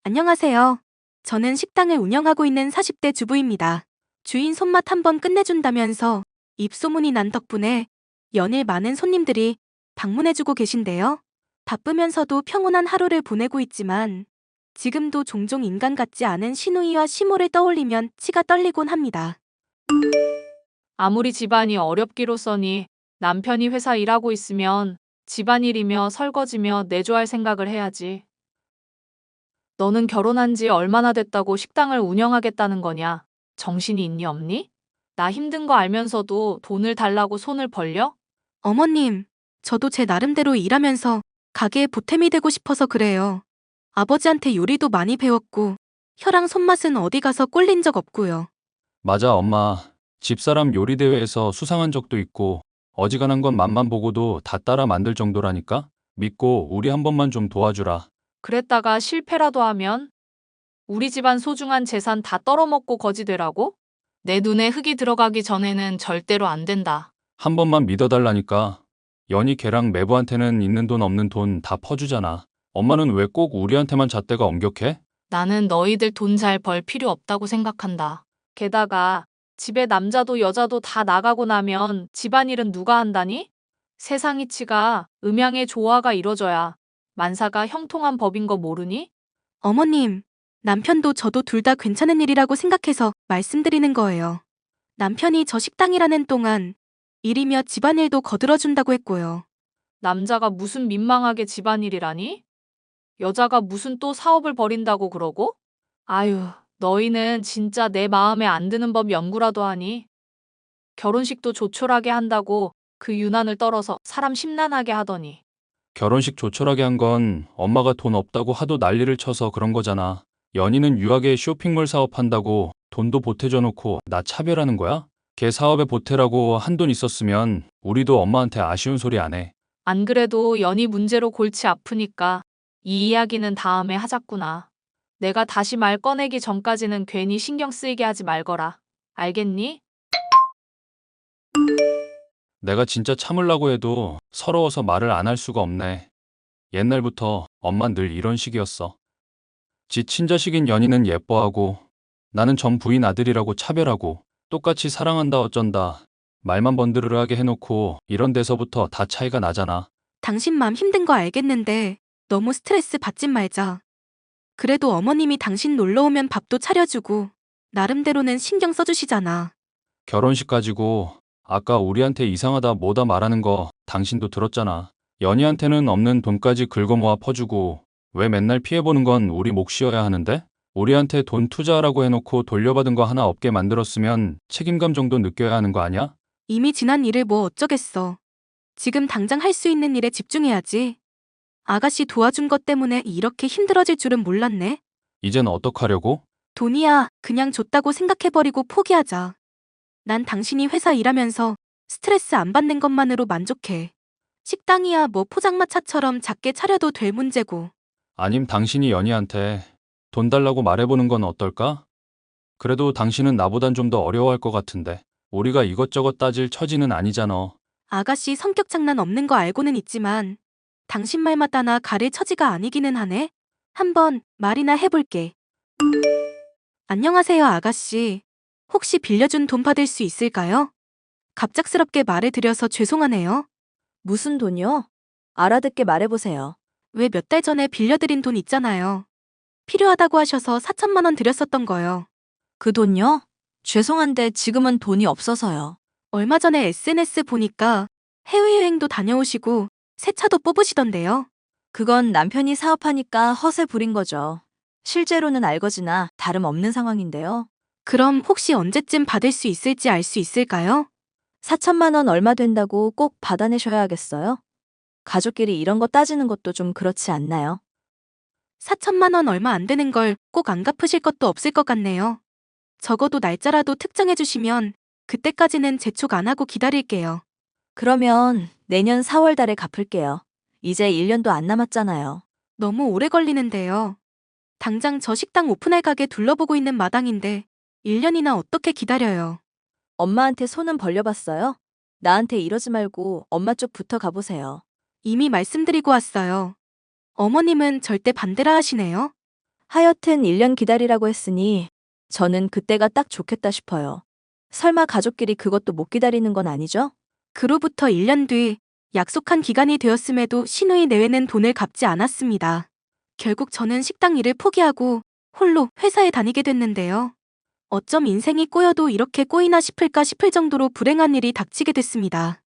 안녕하세요. 저는 식당을 운영하고 있는 40대 주부입니다. 주인 손맛 한번 끝내준다면서 입소문이 난 덕분에 연일 많은 손님들이 방문해주고 계신데요. 바쁘면서도 평온한 하루를 보내고 있지만 지금도 종종 인간 같지 않은 시누이와 시모를 떠올리면 치가 떨리곤 합니다. 아무리 집안이 어렵기로써니 남편이 회사 일하고 있으면 집안일이며 설거지며 내조할 생각을 해야지. 너는 결혼한 지 얼마나 됐다고 식당을 운영하겠다는 거냐? 정신이 있니 없니? 나 힘든 거 알면서도 돈을 달라고 손을 벌려? 어머님, 저도 제 나름대로 일하면서 가게에 보탬이 되고 싶어서 그래요. 아버지한테 요리도 많이 배웠고, 혀랑 손맛은 어디 가서 꼴린 적 없고요. 맞아, 엄마. 집사람 요리 대회에서 수상한 적도 있고, 어지간한 건 맛만 보고도 다 따라 만들 정도라니까? 믿고 우리 한 번만 좀 도와주라. 그랬다가 실패라도 하면 우리 집안 소중한 재산 다 떨어먹고 거지 되라고? 내 눈에 흙이 들어가기 전에는 절대로 안 된다. 한 번만 믿어달라니까. 연희 걔랑 매부한테는 있는 돈 없는 돈 다 퍼주잖아. 엄마는 왜 꼭 우리한테만 잣대가 엄격해? 나는 너희들 돈 잘 벌 필요 없다고 생각한다. 게다가 집에 남자도 여자도 다 나가고 나면 집안일은 누가 한다니? 세상 이치가 음양의 조화가 이뤄져야 만사가 형통한 법인 거 모르니? 어머님, 남편도 저도 둘 다 괜찮은 일이라고 생각해서 말씀드리는 거예요. 남편이 저 식당이라는 동안 일이며 집안일도 거들어준다고 했고요. 남자가 무슨 민망하게 집안일이라니? 여자가 무슨 또 사업을 벌인다고 그러고? 아유, 너희는 진짜 내 마음에 안 드는 법 연구라도 하니? 결혼식도 조촐하게 한다고 그 유난을 떨어서 사람 심란하게 하더니. 결혼식 조촐하게 한 건 엄마가 돈 없다고 하도 난리를 쳐서 그런 거잖아. 연희는 유학에 쇼핑몰 사업한다고 돈도 보태줘 놓고 나 차별하는 거야? 걔 사업에 보태라고 한돈 있었으면 우리도 엄마한테 아쉬운 소리 안 해. 안 그래도 연희 문제로 골치 아프니까 이 이야기는 다음에 하자꾸나. 내가 다시 말 꺼내기 전까지는 괜히 신경 쓰이게 하지 말거라. 알겠니? 내가 진짜 참으려고 해도 서러워서 말을 안 할 수가 없네. 옛날부터 엄만 늘 이런 식이었어. 지 친자식인 연희는 예뻐하고 나는 전 부인 아들이라고 차별하고 똑같이 사랑한다 어쩐다 말만 번드르르하게 해놓고 이런 데서부터 다 차이가 나잖아. 당신 맘 힘든 거 알겠는데 너무 스트레스 받지 말자. 그래도 어머님이 당신 놀러 오면 밥도 차려주고 나름대로는 신경 써주시잖아. 결혼식 가지고 아까 우리한테 이상하다 뭐다 말하는 거 당신도 들었잖아. 연희한테는 없는 돈까지 긁어모아 퍼주고 왜 맨날 피해보는 건 우리 몫이어야 하는데? 우리한테 돈 투자하라고 해놓고 돌려받은 거 하나 없게 만들었으면 책임감 정도 느껴야 하는 거 아니야? 이미 지난 일을 뭐 어쩌겠어. 지금 당장 할 수 있는 일에 집중해야지. 아가씨 도와준 것 때문에 이렇게 힘들어질 줄은 몰랐네. 이젠 어떡하려고? 돈이야 그냥 줬다고 생각해버리고 포기하자. 난 당신이 회사 일하면서 스트레스 안 받는 것만으로 만족해. 식당이야 뭐 포장마차처럼 작게 차려도 될 문제고. 아님 당신이 연희한테 돈 달라고 말해보는 건 어떨까? 그래도 당신은 나보단 좀 더 어려워할 것 같은데. 우리가 이것저것 따질 처지는 아니잖아. 아가씨 성격 장난 없는 거 알고는 있지만 당신 말마다 나 가릴 처지가 아니기는 하네. 한번 말이나 해볼게. 안녕하세요 아가씨. 혹시 빌려준 돈 받을 수 있을까요? 갑작스럽게 말을 드려서 죄송하네요. 무슨 돈이요? 알아듣게 말해보세요. 왜 몇 달 전에 빌려드린 돈 있잖아요. 필요하다고 하셔서 4천만 원 드렸었던 거요. 그 돈요? 죄송한데 지금은 돈이 없어서요. 얼마 전에 SNS 보니까 해외여행도 다녀오시고 새 차도 뽑으시던데요. 그건 남편이 사업하니까 허세 부린 거죠. 실제로는 알거지나 다름없는 상황인데요. 그럼 혹시 언제쯤 받을 수 있을지 알 수 있을까요? 4천만 원 얼마 된다고 꼭 받아내셔야 하겠어요? 가족끼리 이런 거 따지는 것도 좀 그렇지 않나요? 4천만 원 얼마 안 되는 걸 꼭 안 갚으실 것도 없을 것 같네요. 적어도 날짜라도 특정해 주시면 그때까지는 재촉 안 하고 기다릴게요. 그러면 내년 4월 달에 갚을게요. 이제 1년도 안 남았잖아요. 너무 오래 걸리는데요. 당장 저 식당 오픈할 가게 둘러보고 있는 마당인데 1년이나 어떻게 기다려요. 엄마한테 손은 벌려봤어요? 나한테 이러지 말고 엄마 쪽 붙어 가보세요. 이미 말씀드리고 왔어요. 어머님은 절대 반대라 하시네요. 하여튼 1년 기다리라고 했으니 저는 그때가 딱 좋겠다 싶어요. 설마 가족끼리 그것도 못 기다리는 건 아니죠? 그로부터 1년 뒤 약속한 기간이 되었음에도 신우이 내외는 돈을 갚지 않았습니다. 결국 저는 식당 일을 포기하고 홀로 회사에 다니게 됐는데요. 어쩜 인생이 꼬여도 이렇게 꼬이나 싶을까 싶을 정도로 불행한 일이 닥치게 됐습니다.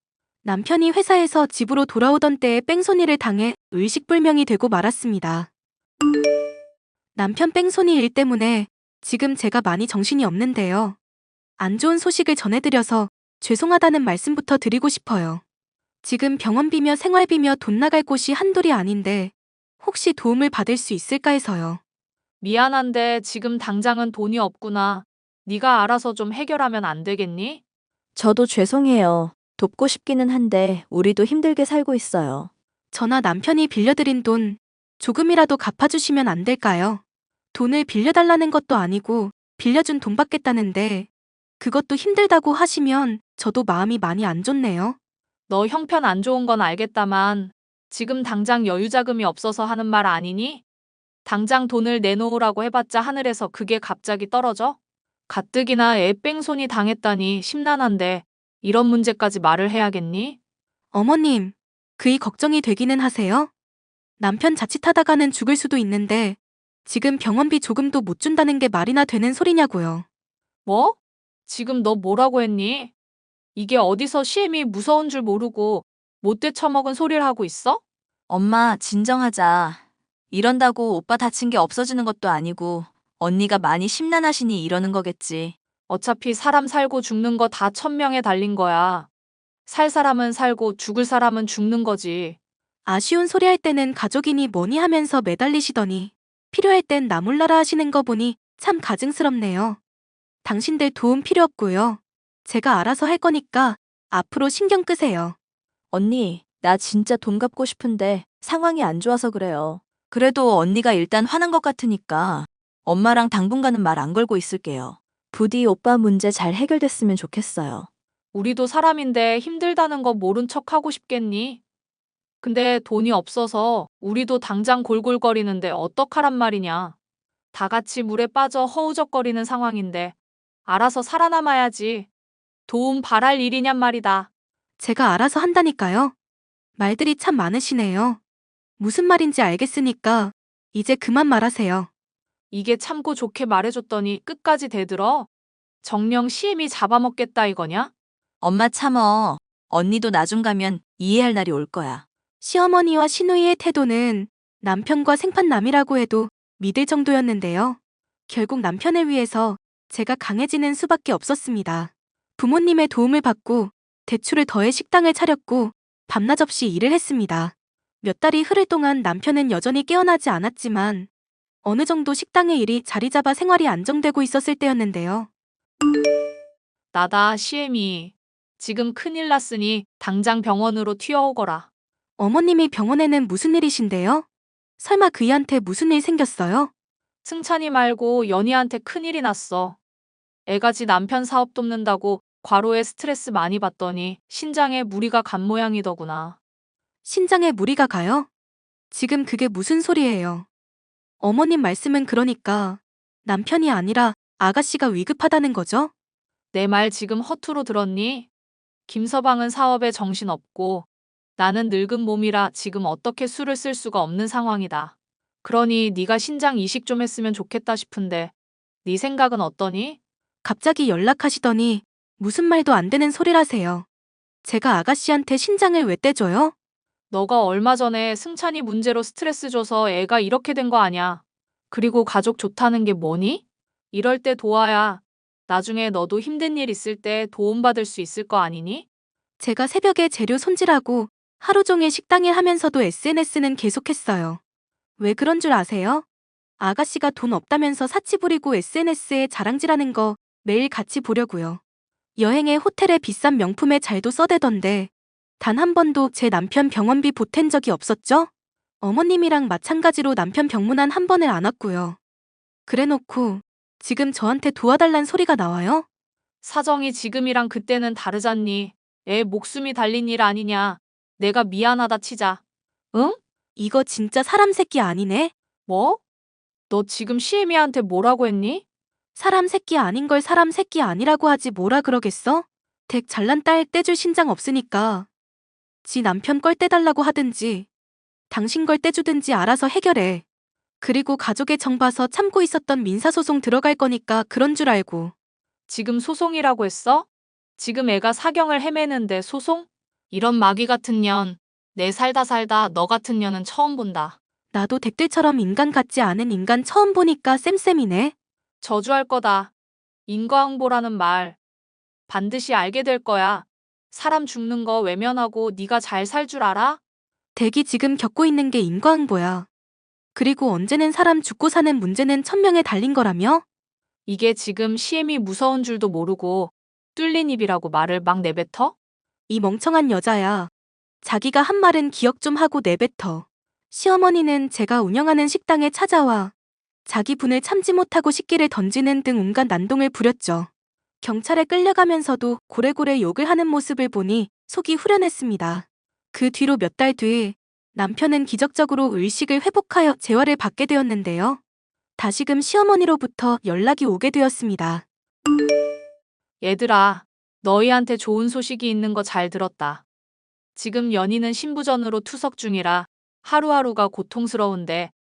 남편이 회사에서 집으로 돌아오던 때에 뺑소니를 당해 의식불명이 되고 말았습니다. 남편 뺑소니 일 때문에 지금 제가 많이 정신이 없는데요. 안 좋은 소식을 전해드려서 죄송하다는 말씀부터 드리고 싶어요. 지금 병원비며 생활비며 돈 나갈 곳이 한둘이 아닌데 혹시 도움을 받을 수 있을까 해서요. 미안한데 지금 당장은 돈이 없구나. 네가 알아서 좀 해결하면 안 되겠니? 저도 죄송해요. 돕고 싶기는 한데 우리도 힘들게 살고 있어요. 저나 남편이 빌려드린 돈 조금이라도 갚아주시면 안 될까요? 돈을 빌려달라는 것도 아니고 빌려준 돈 받겠다는데 그것도 힘들다고 하시면 저도 마음이 많이 안 좋네요. 너 형편 안 좋은 건 알겠다만 지금 당장 여유 자금이 없어서 하는 말 아니니? 당장 돈을 내놓으라고 해봤자 하늘에서 그게 갑자기 떨어져? 가뜩이나 애 뺑소니 당했다니 심란한데 이런 문제까지 말을 해야겠니? 어머님, 그이 걱정이 되기는 하세요? 남편 자칫하다가는 죽을 수도 있는데 지금 병원비 조금도 못 준다는 게 말이나 되는 소리냐고요. 뭐? 지금 너 뭐라고 했니? 이게 어디서 시엠이 무서운 줄 모르고 못돼 처먹은 소리를 하고 있어? 엄마, 진정하자. 이런다고 오빠 다친 게 없어지는 것도 아니고 언니가 많이 심란하시니 이러는 거겠지. 어차피 사람 살고 죽는 거 다 천명에 달린 거야. 살 사람은 살고 죽을 사람은 죽는 거지. 아쉬운 소리 할 때는 가족이니 뭐니 하면서 매달리시더니 필요할 땐 나 몰라라 하시는 거 보니 참 가증스럽네요. 당신들 도움 필요 없고요. 제가 알아서 할 거니까 앞으로 신경 끄세요. 언니, 나 진짜 돈 갚고 싶은데 상황이 안 좋아서 그래요. 그래도 언니가 일단 화난 것 같으니까 엄마랑 당분간은 말 안 걸고 있을게요. 부디 오빠 문제 잘 해결됐으면 좋겠어요. 우리도 사람인데 힘들다는 거 모른 척 하고 싶겠니? 근데 돈이 없어서 우리도 당장 골골거리는데 어떡하란 말이냐. 다 같이 물에 빠져 허우적거리는 상황인데 알아서 살아남아야지. 도움 바랄 일이냔 말이다. 제가 알아서 한다니까요. 말들이 참 많으시네요. 무슨 말인지 알겠으니까 이제 그만 말하세요. 이게 참고 좋게 말해줬더니 끝까지 대들어? 정녕 시엠이 잡아먹겠다 이거냐? 엄마 참어. 언니도 나중 가면 이해할 날이 올 거야. 시어머니와 시누이의 태도는 남편과 생판남이라고 해도 믿을 정도였는데요. 결국 남편을 위해서 제가 강해지는 수밖에 없었습니다. 부모님의 도움을 받고 대출을 더해 식당을 차렸고 밤낮 없이 일을 했습니다. 몇 달이 흐를 동안 남편은 여전히 깨어나지 않았지만 어느 정도 식당의 일이 자리 잡아 생활이 안정되고 있었을 때였는데요. 나다 시엠이. 지금 큰일 났으니 당장 병원으로 튀어오거라. 어머님이 병원에는 무슨 일이신데요? 설마 그이한테 무슨 일 생겼어요? 승찬이 말고 연희한테 큰일이 났어. 애가 지 남편 사업 돕는다고 과로에 스트레스 많이 받더니 신장에 무리가 간 모양이더구나. 신장에 무리가 가요? 지금 그게 무슨 소리예요? 어머님 말씀은 그러니까 남편이 아니라 아가씨가 위급하다는 거죠? 내 말 지금 허투루 들었니? 김서방은 사업에 정신없고 나는 늙은 몸이라 지금 어떻게 술을 쓸 수가 없는 상황이다. 그러니 네가 신장 이식 좀 했으면 좋겠다 싶은데 네 생각은 어떠니? 갑자기 연락하시더니 무슨 말도 안 되는 소리라세요. 제가 아가씨한테 신장을 왜 떼줘요? 너가 얼마 전에 승찬이 문제로 스트레스 줘서 애가 이렇게 된 거 아냐. 그리고 가족 좋다는 게 뭐니? 이럴 때 도와야 나중에 너도 힘든 일 있을 때 도움받을 수 있을 거 아니니? 제가 새벽에 재료 손질하고 하루 종일 식당일 하면서도 SNS는 계속했어요. 왜 그런 줄 아세요? 아가씨가 돈 없다면서 사치 부리고 SNS에 자랑질하는 거 매일 같이 보려고요. 여행에 호텔에 비싼 명품에 잘도 써대던데 단 한 번도 제 남편 병원비 보탠 적이 없었죠? 어머님이랑 마찬가지로 남편 병문안 한 번을 안 왔고요. 그래놓고 지금 저한테 도와달란 소리가 나와요? 사정이 지금이랑 그때는 다르잖니. 애 목숨이 달린 일 아니냐. 내가 미안하다 치자. 응? 이거 진짜 사람 새끼 아니네? 뭐? 너 지금 시애미한테 뭐라고 했니? 사람 새끼 아닌 걸 사람 새끼 아니라고 하지 뭐라 그러겠어? 댁 잘난 딸 떼줄 신장 없으니까 지 남편 걸 떼달라고 하든지 당신 걸 떼주든지 알아서 해결해. 그리고 가족의 정 봐서 참고 있었던 민사소송 들어갈 거니까 그런 줄 알고. 지금 소송이라고 했어? 지금 애가 사경을 헤매는데 소송? 이런 마귀 같은 년. 내 살다 너 같은 년은 처음 본다. 나도 댁들처럼 인간 같지 않은 인간 처음 보니까 쌤쌤이네. 저주할 거다. 인과응보라는 말. 반드시 알게 될 거야. 사람 죽는 거 외면하고 네가 잘 살 줄 알아? 댁이 지금 겪고 있는 게 인과응보야. 그리고 언제는 사람 죽고 사는 문제는 천명에 달린 거라며? 이게 지금 시엠이 무서운 줄도 모르고 뚫린 입이라고 말을 막 내뱉어? 이 멍청한 여자야. 자기가 한 말은 기억 좀 하고 내뱉어. 시어머니는 제가 운영하는 식당에 찾아와 자기 분을 참지 못하고 식기를 던지는 등 온갖 난동을 부렸죠. 경찰에 끌려가면서도 고래고래 욕을 하는 모습을 보니 속이 후련했습니다. 그 뒤로 몇 달 뒤 남편은 기적적으로 의식을 회복하여 재활을 받게 되었는데요. 다시금 시어머니로부터 연락이 오게 되었습니다. 얘들아, 너희한테 좋은 소식이 있는 거 잘 들었다. 지금 연희는 신부전으로 투석 중이라 하루하루가 고통스러운데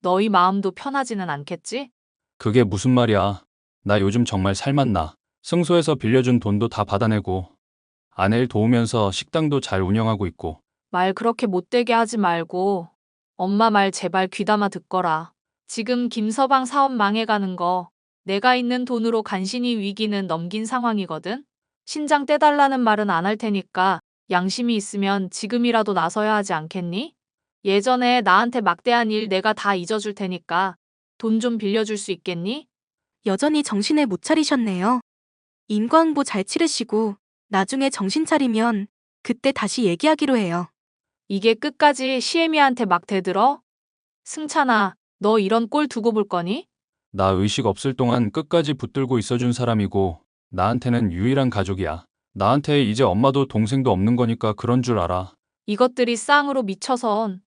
너희 마음도 편하지는 않겠지? 그게 무슨 말이야. 나 요즘 정말 살맛나. 승소해서 빌려준 돈도 다 받아내고 아내 일 도우면서 식당도 잘 운영하고 있고. 말 그렇게 못되게 하지 말고 엄마 말 제발 귀담아 듣거라. 지금 김서방 사업 망해가는 거 내가 있는 돈으로 간신히 위기는 넘긴 상황이거든. 신장 떼달라는 말은 안 할 테니까 양심이 있으면 지금이라도 나서야 하지 않겠니? 예전에 나한테 막대한 일 내가 다 잊어줄 테니까 돈 좀 빌려줄 수 있겠니? 여전히 정신을 못 차리셨네요. 인과응보 잘 치르시고 나중에 정신 차리면 그때 다시 얘기하기로 해요. 이게 끝까지 시애미한테 막 대들어? 승찬아, 너 이런 꼴 두고 볼 거니? 나 의식 없을 동안 끝까지 붙들고 있어준 사람이고 나한테는 유일한 가족이야. 나한테 이제 엄마도 동생도 없는 거니까 그런 줄 알아. 이것들이 쌍으로 미쳐선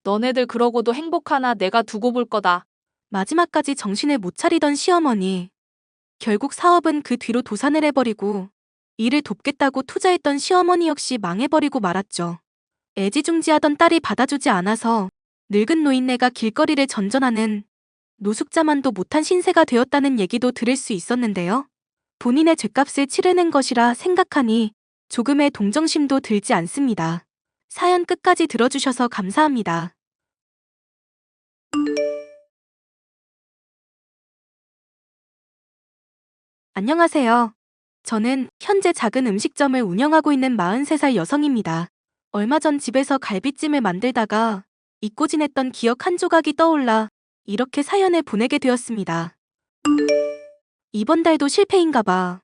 너네들 그러고도 행복하나 내가 두고 볼 거다. 마지막까지 정신을 못 차리던 시어머니. 결국 사업은 그 뒤로 도산을 해버리고 일을 돕겠다고 투자했던 시어머니 역시 망해버리고 말았죠. 애지중지하던 딸이 받아주지 않아서 늙은 노인네가 길거리를 전전하는 노숙자만도 못한 신세가 되었다는 얘기도 들을 수 있었는데요. 본인의 죗값을 치르는 것이라 생각하니 조금의 동정심도 들지 않습니다. 사연 끝까지 들어주셔서 감사합니다. 안녕하세요. 저는 현재 작은 음식점을 운영하고 있는 43살 여성입니다. 얼마 전 집에서 갈비찜을 만들다가 잊고 지냈던 기억 한 조각이 떠올라 이렇게 사연을 보내게 되었습니다. 이번 달도 실패인가 봐.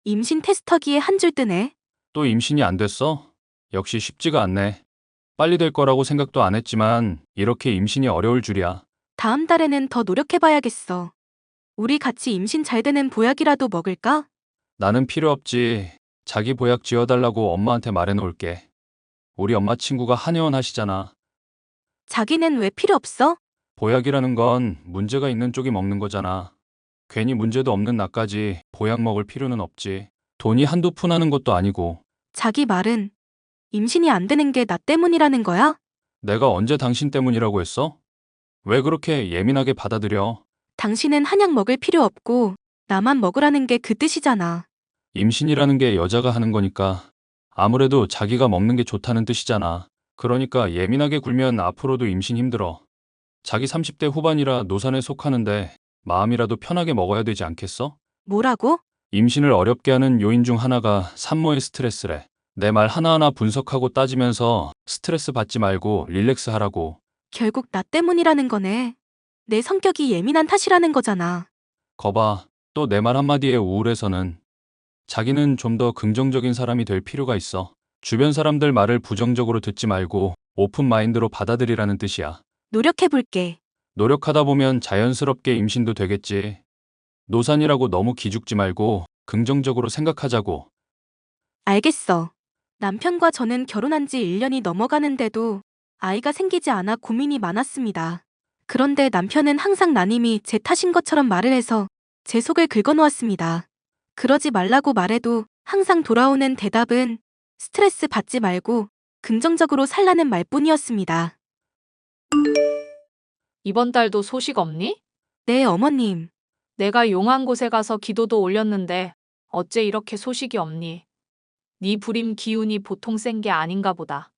임신 테스터기에 한 줄 뜨네. 또 임신이 안 됐어? 역시 쉽지가 않네. 빨리 될 거라고 생각도 안 했지만 이렇게 임신이 어려울 줄이야. 다음 달에는 더 노력해봐야겠어. 우리 같이 임신 잘 되는 보약이라도 먹을까? 나는 필요 없지. 자기 보약 지어달라고 엄마한테 말해놓을게. 우리 엄마 친구가 한의원 하시잖아. 자기는 왜 필요 없어? 보약이라는 건 문제가 있는 쪽이 먹는 거잖아. 괜히 문제도 없는 나까지 보약 먹을 필요는 없지. 돈이 한두 푼 하는 것도 아니고. 자기 말은 임신이 안 되는 게 나 때문이라는 거야? 내가 언제 당신 때문이라고 했어? 왜 그렇게 예민하게 받아들여? 당신은 한약 먹을 필요 없고 나만 먹으라는 게 그 뜻이잖아. 임신이라는 게 여자가 하는 거니까 아무래도 자기가 먹는 게 좋다는 뜻이잖아. 그러니까 예민하게 굴면 앞으로도 임신 힘들어. 자기 30대 후반이라 노산에 속하는데 마음이라도 편하게 먹어야 되지 않겠어? 뭐라고? 임신을 어렵게 하는 요인 중 하나가 산모의 스트레스래. 내 말 하나하나 분석하고 따지면서 스트레스 받지 말고 릴렉스 하라고. 결국 나 때문이라는 거네. 내 성격이 예민한 탓이라는 거잖아. 거봐, 또 내 말 한마디에 우울해서는. 자기는 좀 더 긍정적인 사람이 될 필요가 있어. 주변 사람들 말을 부정적으로 듣지 말고 오픈 마인드로 받아들이라는 뜻이야. 노력해볼게. 노력하다 보면 자연스럽게 임신도 되겠지. 노산이라고 너무 기죽지 말고 긍정적으로 생각하자고. 알겠어. 남편과 저는 결혼한 지 1년이 넘어가는데도 아이가 생기지 않아 고민이 많았습니다. 그런데 남편은 항상 난임이 제 탓인 것처럼 말을 해서 제 속을 긁어놓았습니다. 그러지 말라고 말해도 항상 돌아오는 대답은 스트레스 받지 말고 긍정적으로 살라는 말뿐이었습니다. 이번 달도 소식 없니? 네, 어머님. 내가 용한 곳에 가서 기도도 올렸는데 어째 이렇게 소식이 없니? 네 불임 기운이 보통 센 게 아닌가 보다.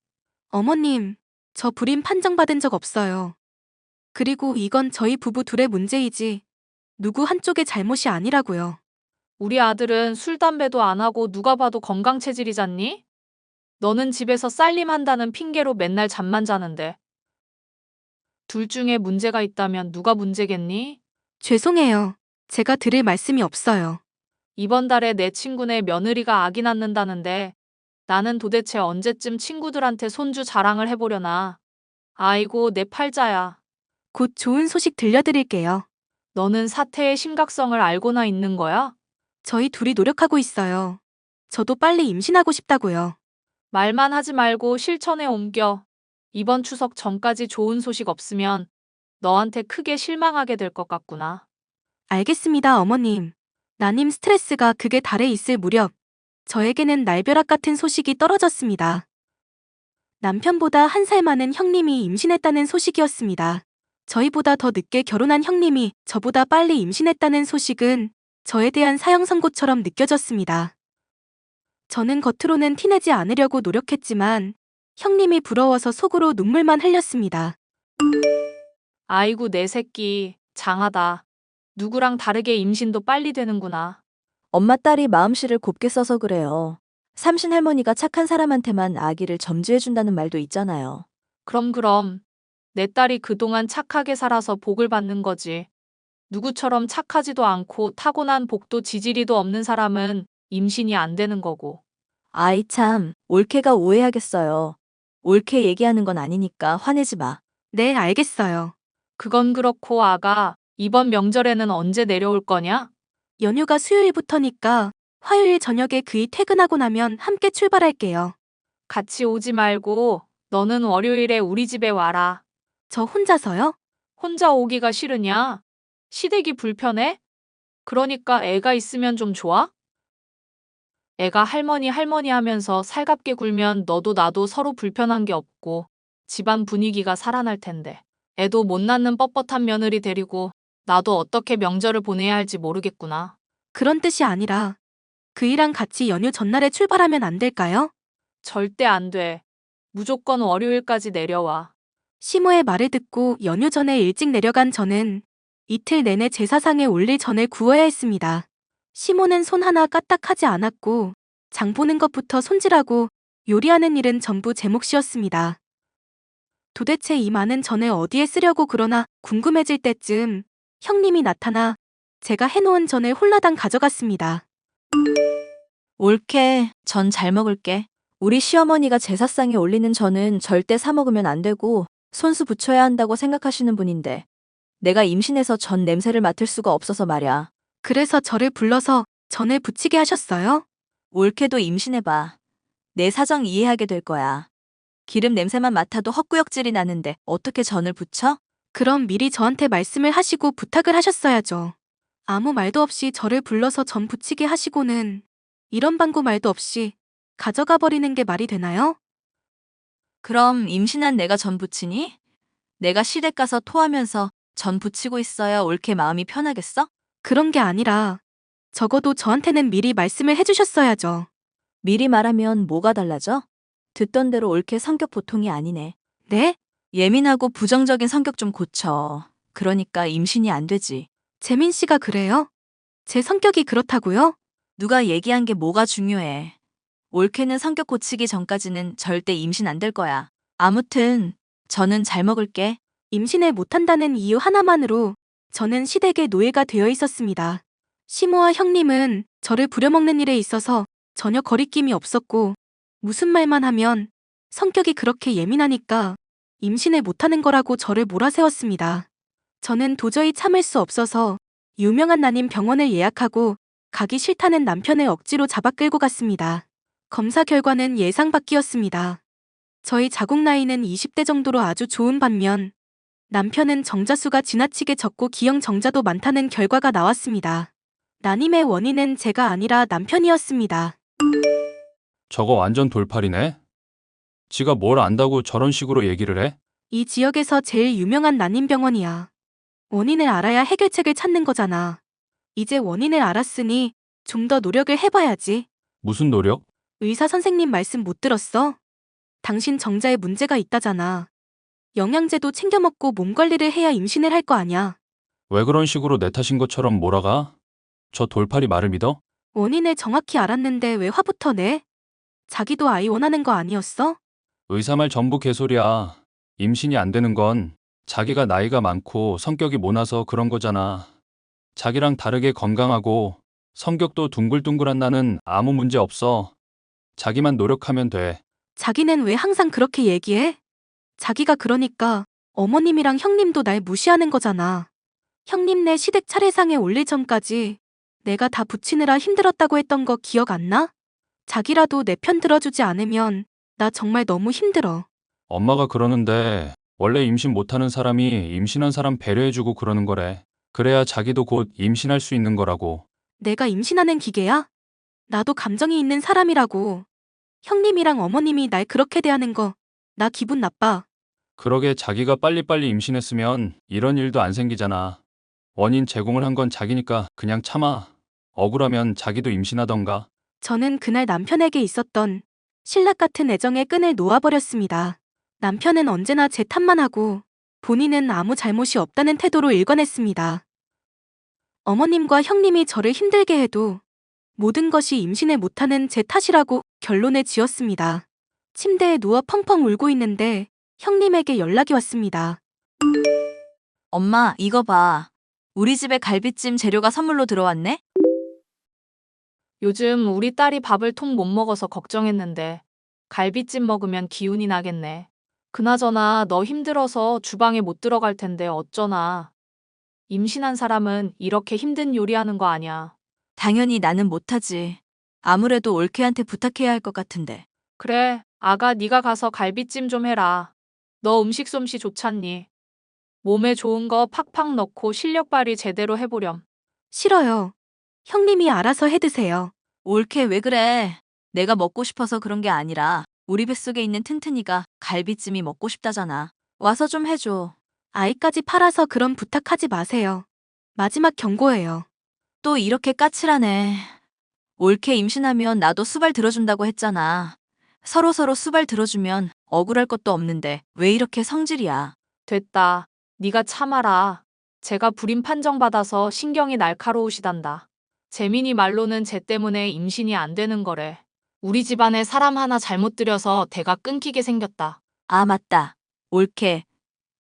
어머님, 저 불임 판정받은 적 없어요. 그리고 이건 저희 부부 둘의 문제이지 누구 한쪽의 잘못이 아니라고요. 우리 아들은 술, 담배도 안 하고 누가 봐도 건강 체질이잖니? 너는 집에서 살림한다는 핑계로 맨날 잠만 자는데. 둘 중에 문제가 있다면 누가 문제겠니? 죄송해요. 제가 드릴 말씀이 없어요. 이번 달에 내 친구네 며느리가 아기 낳는다는데 나는 도대체 언제쯤 친구들한테 손주 자랑을 해보려나. 아이고, 내 팔자야. 곧 좋은 소식 들려드릴게요. 너는 사태의 심각성을 알고나 있는 거야? 저희 둘이 노력하고 있어요. 저도 빨리 임신하고 싶다고요. 말만 하지 말고 실천에 옮겨. 이번 추석 전까지 좋은 소식 없으면 너한테 크게 실망하게 될 것 같구나. 알겠습니다, 어머님. 나님 스트레스가 극에 달해 있을 무렵 저에게는 날벼락 같은 소식이 떨어졌습니다. 남편보다 1살 많은 형님이 임신했다는 소식이었습니다. 저희보다 더 늦게 결혼한 형님이 저보다 빨리 임신했다는 소식은 저에 대한 사형 선고처럼 느껴졌습니다. 저는 겉으로는 티내지 않으려고 노력했지만 형님이 부러워서 속으로 눈물만 흘렸습니다. 아이고, 내 새끼, 장하다. 누구랑 다르게 임신도 빨리 되는구나. 엄마 딸이 마음씨를 곱게 써서 그래요. 삼신 할머니가 착한 사람한테만 아기를 점지해준다는 말도 있잖아요. 그럼. 내 딸이 그동안 착하게 살아서 복을 받는 거지. 누구처럼 착하지도 않고 타고난 복도 지지리도 없는 사람은 임신이 안 되는 거고. 아이 참, 올케가 오해하겠어요. 옳게 얘기하는 건 아니니까 화내지 마. 네, 알겠어요. 그건 그렇고 아가, 이번 명절에는 언제 내려올 거냐? 연휴가 수요일부터니까 화요일 저녁에 그이 퇴근하고 나면 함께 출발할게요. 같이 오지 말고 너는 월요일에 우리 집에 와라. 저 혼자서요? 혼자 오기가 싫으냐? 시댁이 불편해? 그러니까 애가 있으면 좀 좋아? 애가 할머니 하면서 살갑게 굴면 너도 나도 서로 불편한 게 없고 집안 분위기가 살아날 텐데. 애도 못 낳는 뻣뻣한 며느리 데리고 나도 어떻게 명절을 보내야 할지 모르겠구나. 그런 뜻이 아니라 그이랑 같이 연휴 전날에 출발하면 안 될까요? 절대 안 돼. 무조건 월요일까지 내려와. 시모의 말을 듣고 연휴 전에 일찍 내려간 저는 이틀 내내 제사상에 올릴 전을 구워야 했습니다. 시모는 손 하나 까딱하지 않았고 장 보는 것부터 손질하고 요리하는 일은 전부 제 몫이었습니다. 도대체 이 많은 전을 어디에 쓰려고 그러나 궁금해질 때쯤 형님이 나타나 제가 해놓은 전을 홀라당 가져갔습니다. 옳게, 전 잘 먹을게. 우리 시어머니가 제사상에 올리는 전은 절대 사 먹으면 안 되고 손수 붙여야 한다고 생각하시는 분인데 내가 임신해서 전 냄새를 맡을 수가 없어서 말야. 그래서 저를 불러서 전을 부치게 하셨어요? 옳게도 임신해봐. 내 사정 이해하게 될 거야. 기름 냄새만 맡아도 헛구역질이 나는데 어떻게 전을 부쳐? 그럼 미리 저한테 말씀을 하시고 부탁을 하셨어야죠. 아무 말도 없이 저를 불러서 전 부치게 하시고는 이런 방구 말도 없이 가져가 버리는 게 말이 되나요? 그럼 임신한 내가 전 부치니? 내가 시댁 가서 토하면서 전 부치고 있어야 옳게 마음이 편하겠어? 그런 게 아니라 적어도 저한테는 미리 말씀을 해주셨어야죠. 미리 말하면 뭐가 달라져? 듣던 대로 옳게 성격 보통이 아니네. 네? 예민하고 부정적인 성격 좀 고쳐. 그러니까 임신이 안 되지. 재민 씨가 그래요? 제 성격이 그렇다고요? 누가 얘기한 게 뭐가 중요해. 옳게는 성격 고치기 전까지는 절대 임신 안 될 거야. 아무튼 저는 잘 먹을게. 임신을 못한다는 이유 하나만으로 저는 시댁의 노예가 되어 있었습니다. 시모와 형님은 저를 부려먹는 일에 있어서 전혀 거리낌이 없었고 무슨 말만 하면 성격이 그렇게 예민하니까 임신을 못하는 거라고 저를 몰아세웠습니다. 저는 도저히 참을 수 없어서 유명한 난임 병원을 예약하고 가기 싫다는 남편을 억지로 잡아 끌고 갔습니다. 검사 결과는 예상 밖이었습니다. 저희 자궁 나이는 20대 정도로 아주 좋은 반면 남편은 정자수가 지나치게 적고 기형 정자도 많다는 결과가 나왔습니다. 난임의 원인은 제가 아니라 남편이었습니다. 저거 완전 돌팔이네. 지가 뭘 안다고 저런 식으로 얘기를 해? 이 지역에서 제일 유명한 난임병원이야. 원인을 알아야 해결책을 찾는 거잖아. 이제 원인을 알았으니 좀 더 노력을 해봐야지. 무슨 노력? 의사 선생님 말씀 못 들었어? 당신 정자에 문제가 있다잖아. 영양제도 챙겨 먹고 몸 관리를 해야 임신을 할 거 아냐. 왜 그런 식으로 내 탓인 것처럼 몰아가? 저 돌팔이 말을 믿어? 원인을 정확히 알았는데 왜 화부터 내? 자기도 아이 원하는 거 아니었어? 의사 말 전부 개소리야. 임신이 안 되는 건 자기가 나이가 많고 성격이 모나서 그런 거잖아. 자기랑 다르게 건강하고 성격도 둥글둥글한 나는 아무 문제 없어. 자기만 노력하면 돼. 자기는 왜 항상 그렇게 얘기해? 자기가 그러니까 어머님이랑 형님도 날 무시하는 거잖아. 형님네 시댁 차례상에 올릴 전까지 내가 다 붙이느라 힘들었다고 했던 거 기억 안 나? 자기라도 내 편 들어주지 않으면 나 정말 너무 힘들어. 엄마가 그러는데 원래 임신 못하는 사람이 임신한 사람 배려해주고 그러는 거래. 그래야 자기도 곧 임신할 수 있는 거라고. 내가 임신하는 기계야? 나도 감정이 있는 사람이라고. 형님이랑 어머님이 날 그렇게 대하는 거 나 기분 나빠. 그러게 자기가 빨리빨리 임신했으면 이런 일도 안 생기잖아. 원인 제공을 한 건 자기니까 그냥 참아. 억울하면 자기도 임신하던가. 저는 그날 남편에게 있었던 신락 같은 애정의 끈을 놓아버렸습니다. 남편은 언제나 제 탓만 하고 본인은 아무 잘못이 없다는 태도로 일관했습니다. 어머님과 형님이 저를 힘들게 해도 모든 것이 임신을 못하는 제 탓이라고 결론을 지었습니다. 침대에 누워 펑펑 울고 있는데 형님에게 연락이 왔습니다. 엄마, 이거 봐. 우리 집에 갈비찜 재료가 선물로 들어왔네? 요즘 우리 딸이 밥을 통 못 먹어서 걱정했는데 갈비찜 먹으면 기운이 나겠네. 그나저나 너 힘들어서 주방에 못 들어갈 텐데 어쩌나. 임신한 사람은 이렇게 힘든 요리하는 거 아니야. 당연히 나는 못하지. 아무래도 올케한테 부탁해야 할 것 같은데. 그래, 아가 네가 가서 갈비찜 좀 해라. 너 음식 솜씨 좋잖니. 몸에 좋은 거 팍팍 넣고 실력 발휘 제대로 해보렴. 싫어요. 형님이 알아서 해드세요. 올케 왜 그래? 내가 먹고 싶어서 그런 게 아니라 우리 뱃속에 있는 튼튼이가 갈비찜이 먹고 싶다잖아. 와서 좀 해줘. 아이까지 팔아서 그런 부탁하지 마세요. 마지막 경고예요. 또 이렇게 까칠하네. 올케 임신하면 나도 수발 들어준다고 했잖아. 서로서로 수발 들어주면 억울할 것도 없는데 왜 이렇게 성질이야. 됐다. 네가 참아라. 제가 불임 판정받아서 신경이 날카로우시단다. 재민이 말로는 쟤 때문에 임신이 안 되는 거래. 우리 집안에 사람 하나 잘못 들여서 대가 끊기게 생겼다. 아, 맞다. 올케.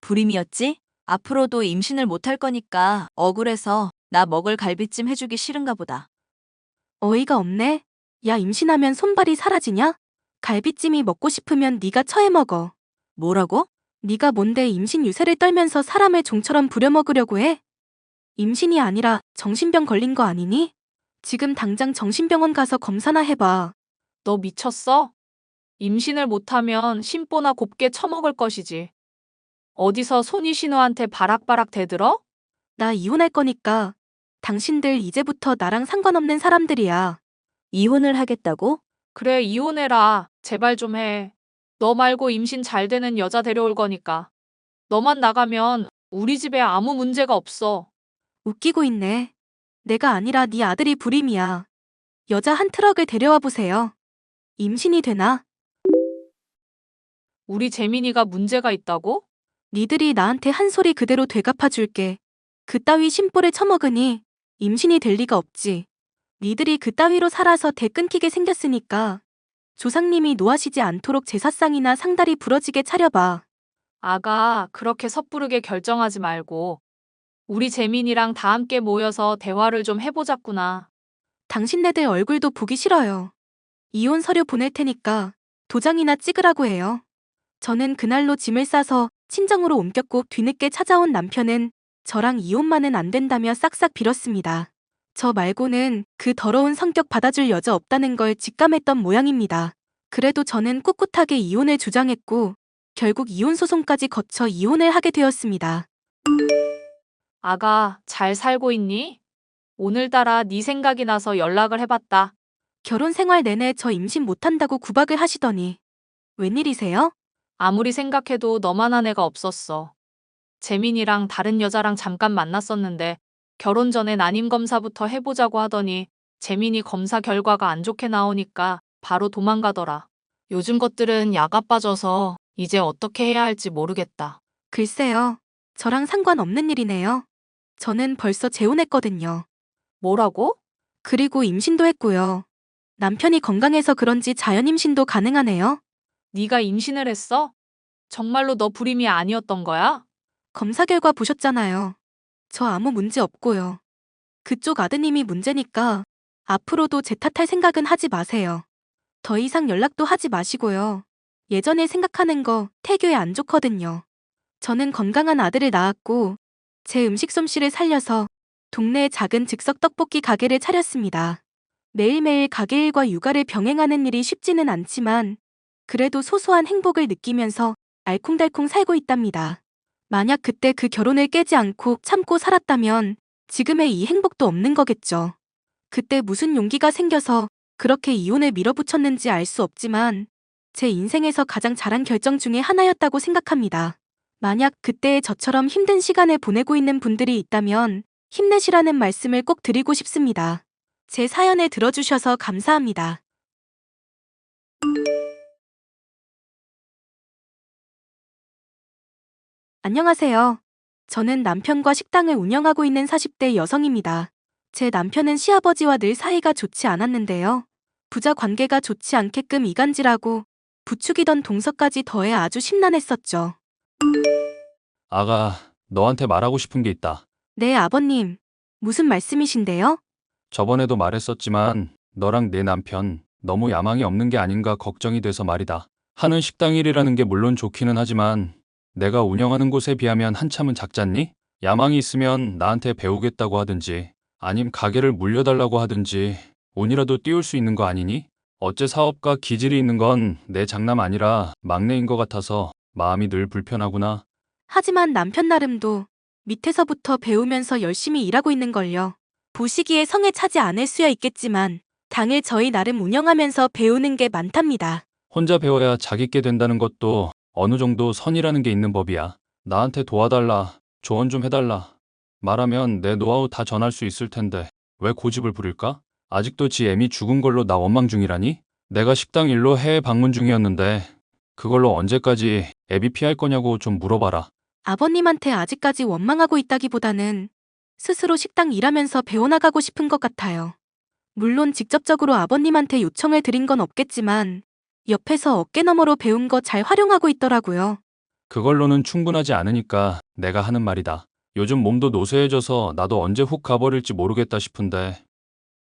불임이었지? 앞으로도 임신을 못할 거니까 억울해서 나 먹을 갈비찜 해주기 싫은가 보다. 어이가 없네. 야, 임신하면 손발이 사라지냐? 갈비찜이 먹고 싶으면 네가 처해 먹어. 뭐라고? 네가 뭔데 임신 유세를 떨면서 사람을 종처럼 부려먹으려고 해? 임신이 아니라 정신병 걸린 거 아니니? 지금 당장 정신병원 가서 검사나 해봐. 너 미쳤어? 임신을 못하면 심보나 곱게 처먹을 것이지. 어디서 손이신우한테 바락바락 대들어? 나 이혼할 거니까 당신들 이제부터 나랑 상관없는 사람들이야. 이혼을 하겠다고? 그래, 이혼해라. 제발 좀 해. 너 말고 임신 잘 되는 여자 데려올 거니까. 너만 나가면 우리 집에 아무 문제가 없어. 웃기고 있네. 내가 아니라 네 아들이 불임이야. 여자 한 트럭을 데려와 보세요. 임신이 되나? 우리 재민이가 문제가 있다고? 니들이 나한테 한 소리 그대로 되갚아 줄게. 그따위 심보를 처먹으니 임신이 될 리가 없지. 니들이 그따위로 살아서 대 끊기게 생겼으니까 조상님이 노하시지 않도록 제사상이나 상다리 부러지게 차려봐. 아가, 그렇게 섣부르게 결정하지 말고 우리 재민이랑 다 함께 모여서 대화를 좀 해보자꾸나. 당신네들 얼굴도 보기 싫어요. 이혼 서류 보낼 테니까 도장이나 찍으라고 해요. 저는 그날로 짐을 싸서 친정으로 옮겼고 뒤늦게 찾아온 남편은 저랑 이혼만은 안 된다며 싹싹 빌었습니다. 저 말고는 그 더러운 성격 받아줄 여자 없다는 걸 직감했던 모양입니다. 그래도 저는 꿋꿋하게 이혼을 주장했고 결국 이혼 소송까지 거쳐 이혼을 하게 되었습니다. 아가, 잘 살고 있니? 오늘따라 네 생각이 나서 연락을 해봤다. 결혼 생활 내내 저 임신 못한다고 구박을 하시더니 웬일이세요? 아무리 생각해도 너만한 애가 없었어. 재민이랑 다른 여자랑 잠깐 만났었는데 결혼 전에 난임 검사부터 해보자고 하더니 재민이 검사 결과가 안 좋게 나오니까 바로 도망가더라. 요즘 것들은 야가 빠져서 이제 어떻게 해야 할지 모르겠다. 글쎄요. 저랑 상관없는 일이네요. 저는 벌써 재혼했거든요. 뭐라고? 그리고 임신도 했고요. 남편이 건강해서 그런지 자연 임신도 가능하네요. 네가 임신을 했어? 정말로 너 불임이 아니었던 거야? 검사 결과 보셨잖아요. 저 아무 문제 없고요. 그쪽 아드님이 문제니까 앞으로도 제 탓할 생각은 하지 마세요. 더 이상 연락도 하지 마시고요. 예전에 생각하는 거 태교에 안 좋거든요. 저는 건강한 아들을 낳았고 제 음식 솜씨를 살려서 동네에 작은 즉석 떡볶이 가게를 차렸습니다. 매일매일 가게 일과 육아를 병행하는 일이 쉽지는 않지만 그래도 소소한 행복을 느끼면서 알콩달콩 살고 있답니다. 만약 그때 그 결혼을 깨지 않고 참고 살았다면 지금의 이 행복도 없는 거겠죠. 그때 무슨 용기가 생겨서 그렇게 이혼을 밀어붙였는지 알 수 없지만 제 인생에서 가장 잘한 결정 중에 하나였다고 생각합니다. 만약 그때의 저처럼 힘든 시간을 보내고 있는 분들이 있다면 힘내시라는 말씀을 꼭 드리고 싶습니다. 제 사연을 들어주셔서 감사합니다. 안녕하세요. 저는 남편과 식당을 운영하고 있는 40대 여성입니다. 제 남편은 시아버지와 늘 사이가 좋지 않았는데요. 부자 관계가 좋지 않게끔 이간질하고 부추기던 동서까지 더해 아주 심란했었죠. 아가, 너한테 말하고 싶은 게 있다. 네, 아버님. 무슨 말씀이신데요? 저번에도 말했었지만 너랑 내 남편 너무 야망이 없는 게 아닌가 걱정이 돼서 말이다. 하는 식당 일이라는 게 물론 좋기는 하지만 내가 운영하는 곳에 비하면 한참은 작잖니? 야망이 있으면 나한테 배우겠다고 하든지 아님 가게를 물려달라고 하든지 운이라도 띄울 수 있는 거 아니니? 어째 사업가 기질이 있는 건 내 장남 아니라 막내인 것 같아서 마음이 늘 불편하구나. 하지만 남편 나름도 밑에서부터 배우면서 열심히 일하고 있는걸요. 보시기에 성에 차지 않을 수야 있겠지만 당일 저희 나름 운영하면서 배우는 게 많답니다. 혼자 배워야 자기께 된다는 것도 어느 정도 선이라는 게 있는 법이야. 나한테 도와달라, 조언 좀 해달라. 말하면 내 노하우 다 전할 수 있을 텐데 왜 고집을 부릴까? 아직도 지 애미 죽은 걸로 나 원망 중이라니? 내가 식당 일로 해외 방문 중이었는데 그걸로 언제까지 애비 피할 거냐고 좀 물어봐라. 아버님한테 아직까지 원망하고 있다기보다는 스스로 식당 일하면서 배워나가고 싶은 것 같아요. 물론 직접적으로 아버님한테 요청을 드린 건 없겠지만 옆에서 어깨너머로 배운 거 잘 활용하고 있더라고요. 그걸로는 충분하지 않으니까 내가 하는 말이다. 요즘 몸도 노쇠해져서 나도 언제 훅 가버릴지 모르겠다 싶은데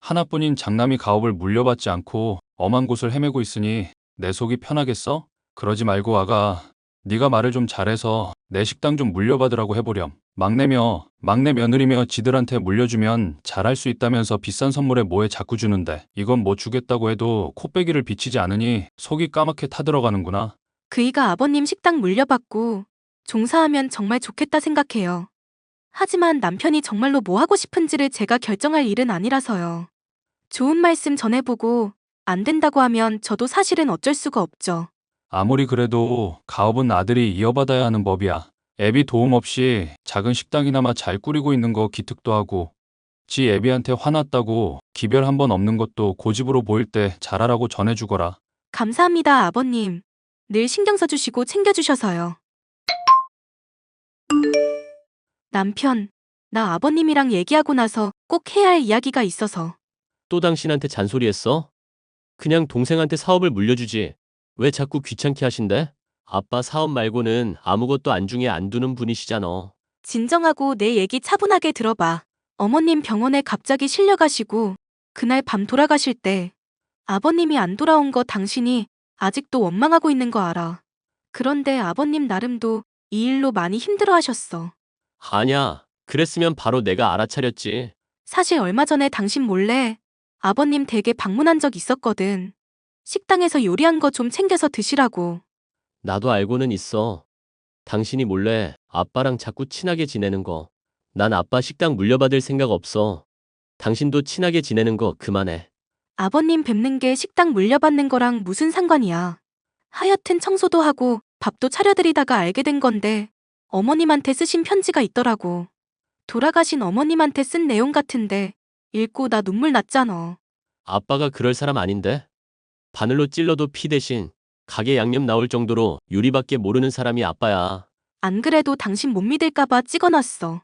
하나뿐인 장남이 가업을 물려받지 않고 엄한 곳을 헤매고 있으니 내 속이 편하겠어? 그러지 말고 아가, 네가 말을 좀 잘해서 내 식당 좀 물려받으라고 해보렴. 막내 며느리며 지들한테 물려주면 잘할 수 있다면서 비싼 선물에 뭐에 자꾸 주는데 이건 뭐 주겠다고 해도 코빼기를 비치지 않으니 속이 까맣게 타들어가는구나. 그이가 아버님 식당 물려받고 종사하면 정말 좋겠다 생각해요. 하지만 남편이 정말로 뭐 하고 싶은지를 제가 결정할 일은 아니라서요. 좋은 말씀 전해보고 안 된다고 하면 저도 사실은 어쩔 수가 없죠. 아무리 그래도 가업은 아들이 이어받아야 하는 법이야. 애비 도움 없이 작은 식당이나마 잘 꾸리고 있는 거 기특도 하고 지 애비한테 화났다고 기별 한 번 없는 것도 고집으로 보일 때 잘하라고 전해주거라. 감사합니다, 아버님. 늘 신경 써주시고 챙겨주셔서요. 남편, 나 아버님이랑 얘기하고 나서 꼭 해야 할 이야기가 있어서. 또 당신한테 잔소리했어? 그냥 동생한테 사업을 물려주지. 왜 자꾸 귀찮게 하신대? 아빠 사업 말고는 아무것도 안중에 안 두는 분이시잖아. 진정하고 내 얘기 차분하게 들어봐. 어머님 병원에 갑자기 실려가시고 그날 밤 돌아가실 때 아버님이 안 돌아온 거 당신이 아직도 원망하고 있는 거 알아. 그런데 아버님 나름도 이 일로 많이 힘들어하셨어. 아냐, 그랬으면 바로 내가 알아차렸지. 사실 얼마 전에 당신 몰래 아버님 댁에 방문한 적 있었거든. 식당에서 요리한 거 좀 챙겨서 드시라고. 나도 알고는 있어. 당신이 몰래 아빠랑 자꾸 친하게 지내는 거. 난 아빠 식당 물려받을 생각 없어. 당신도 친하게 지내는 거 그만해. 아버님 뵙는 게 식당 물려받는 거랑 무슨 상관이야. 하여튼 청소도 하고 밥도 차려드리다가 알게 된 건데 어머님한테 쓰신 편지가 있더라고. 돌아가신 어머님한테 쓴 내용 같은데 읽고 나 눈물 났잖아. 아빠가 그럴 사람 아닌데? 바늘로 찔러도 피 대신 가게 양념 나올 정도로 요리밖에 모르는 사람이 아빠야. 안 그래도 당신 못 믿을까봐 찍어놨어.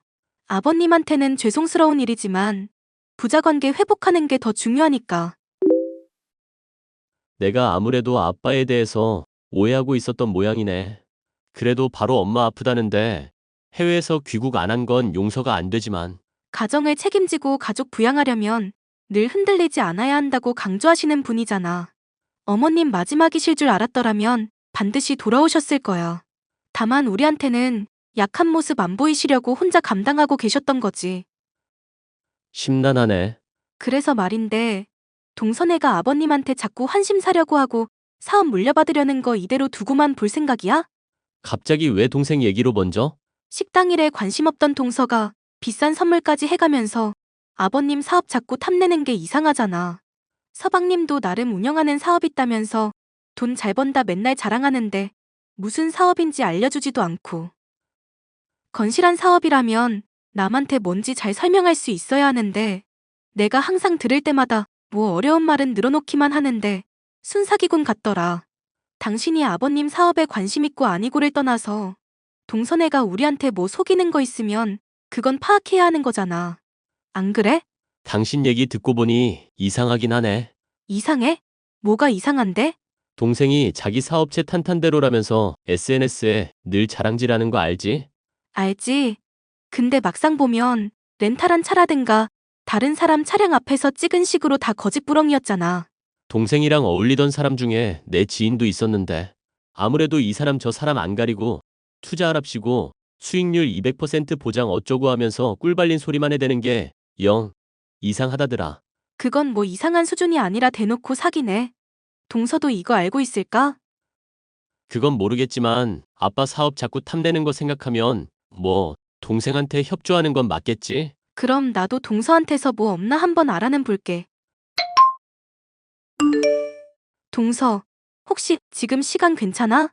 아버님한테는 죄송스러운 일이지만 부자관계 회복하는 게 더 중요하니까. 내가 아무래도 아빠에 대해서 오해하고 있었던 모양이네. 그래도 바로 엄마 아프다는데 해외에서 귀국 안 한 건 용서가 안 되지만 가정을 책임지고 가족 부양하려면 늘 흔들리지 않아야 한다고 강조하시는 분이잖아. 어머님 마지막이실 줄 알았더라면 반드시 돌아오셨을 거야. 다만 우리한테는 약한 모습 안 보이시려고 혼자 감당하고 계셨던 거지. 심란하네. 그래서 말인데, 동선애가 아버님한테 자꾸 환심 사려고 하고 사업 물려받으려는 거 이대로 두고만 볼 생각이야? 갑자기 왜 동생 얘기로 먼저? 식당 일에 관심 없던 동서가 비싼 선물까지 해가면서 아버님 사업 자꾸 탐내는 게 이상하잖아. 서방님도 나름 운영하는 사업 있다면서 돈 잘 번다 맨날 자랑하는데 무슨 사업인지 알려주지도 않고. 건실한 사업이라면 남한테 뭔지 잘 설명할 수 있어야 하는데 내가 항상 들을 때마다 뭐 어려운 말은 늘어놓기만 하는데 순사기꾼 같더라. 당신이 아버님 사업에 관심 있고 아니고를 떠나서 동선애가 우리한테 뭐 속이는 거 있으면 그건 파악해야 하는 거잖아. 안 그래? 당신 얘기 듣고 보니 이상하긴 하네. 이상해? 뭐가 이상한데? 동생이 자기 사업체 탄탄대로라면서 SNS에 늘 자랑질하는 거 알지? 알지. 근데 막상 보면 렌탈한 차라든가 다른 사람 차량 앞에서 찍은 식으로 다 거짓부렁이었잖아. 동생이랑 어울리던 사람 중에 내 지인도 있었는데 아무래도 이 사람 저 사람 안 가리고 투자하랍시고 수익률 200% 보장 어쩌고 하면서 꿀발린 소리만 해대는 게 영 이상하다더라. 그건 뭐 이상한 수준이 아니라 대놓고 사기네. 동서도 이거 알고 있을까? 그건 모르겠지만 아빠 사업 자꾸 탐내는 거 생각하면 뭐 동생한테 협조하는 건 맞겠지? 그럼 나도 동서한테서 뭐 없나 한번 알아는 볼게. 동서, 혹시 지금 시간 괜찮아?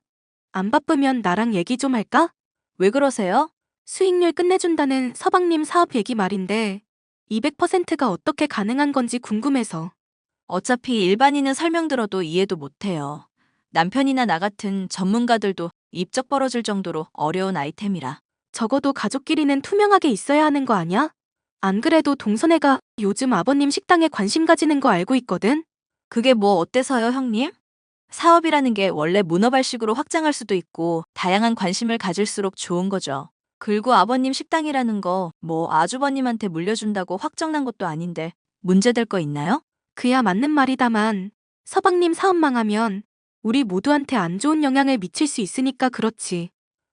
안 바쁘면 나랑 얘기 좀 할까? 왜 그러세요? 수익률 끝내준다는 서방님 사업 얘기 말인데 200%가 어떻게 가능한 건지 궁금해서. 어차피 일반인은 설명 들어도 이해도 못해요. 남편이나 나 같은 전문가들도 입적 벌어질 정도로 어려운 아이템이라. 적어도 가족끼리는 투명하게 있어야 하는 거 아냐? 안 그래도 동선애가 요즘 아버님 식당에 관심 가지는 거 알고 있거든? 그게 뭐 어때서요, 형님? 사업이라는 게 원래 문어발식으로 확장할 수도 있고 다양한 관심을 가질수록 좋은 거죠. 그리고 아버님 식당이라는 거 뭐 아주버님한테 물려준다고 확정난 것도 아닌데 문제될 거 있나요? 그야 맞는 말이다만 서방님 사업 망하면 우리 모두한테 안 좋은 영향을 미칠 수 있으니까 그렇지.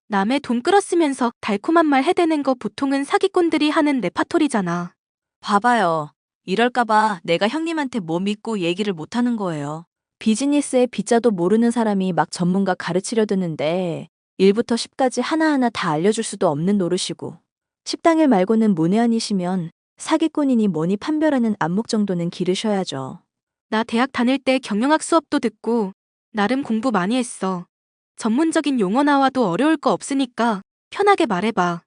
남의 돈 끌어쓰면서 달콤한 말 해대는 거 보통은 사기꾼들이 하는 레파토리잖아. 봐봐요. 이럴까봐 내가 형님한테 뭐 믿고 얘기를 못하는 거예요. 비즈니스의 비자도 모르는 사람이 막 전문가 가르치려 드는데 1부터 10까지 하나하나 다 알려줄 수도 없는 노릇이고 식당일 말고는 문외한이시면 사기꾼이니 뭐니 판별하는 안목 정도는 기르셔야죠. 나 대학 다닐 때 경영학 수업도 듣고 나름 공부 많이 했어. 전문적인 용어 나와도 어려울 거 없으니까 편하게 말해봐.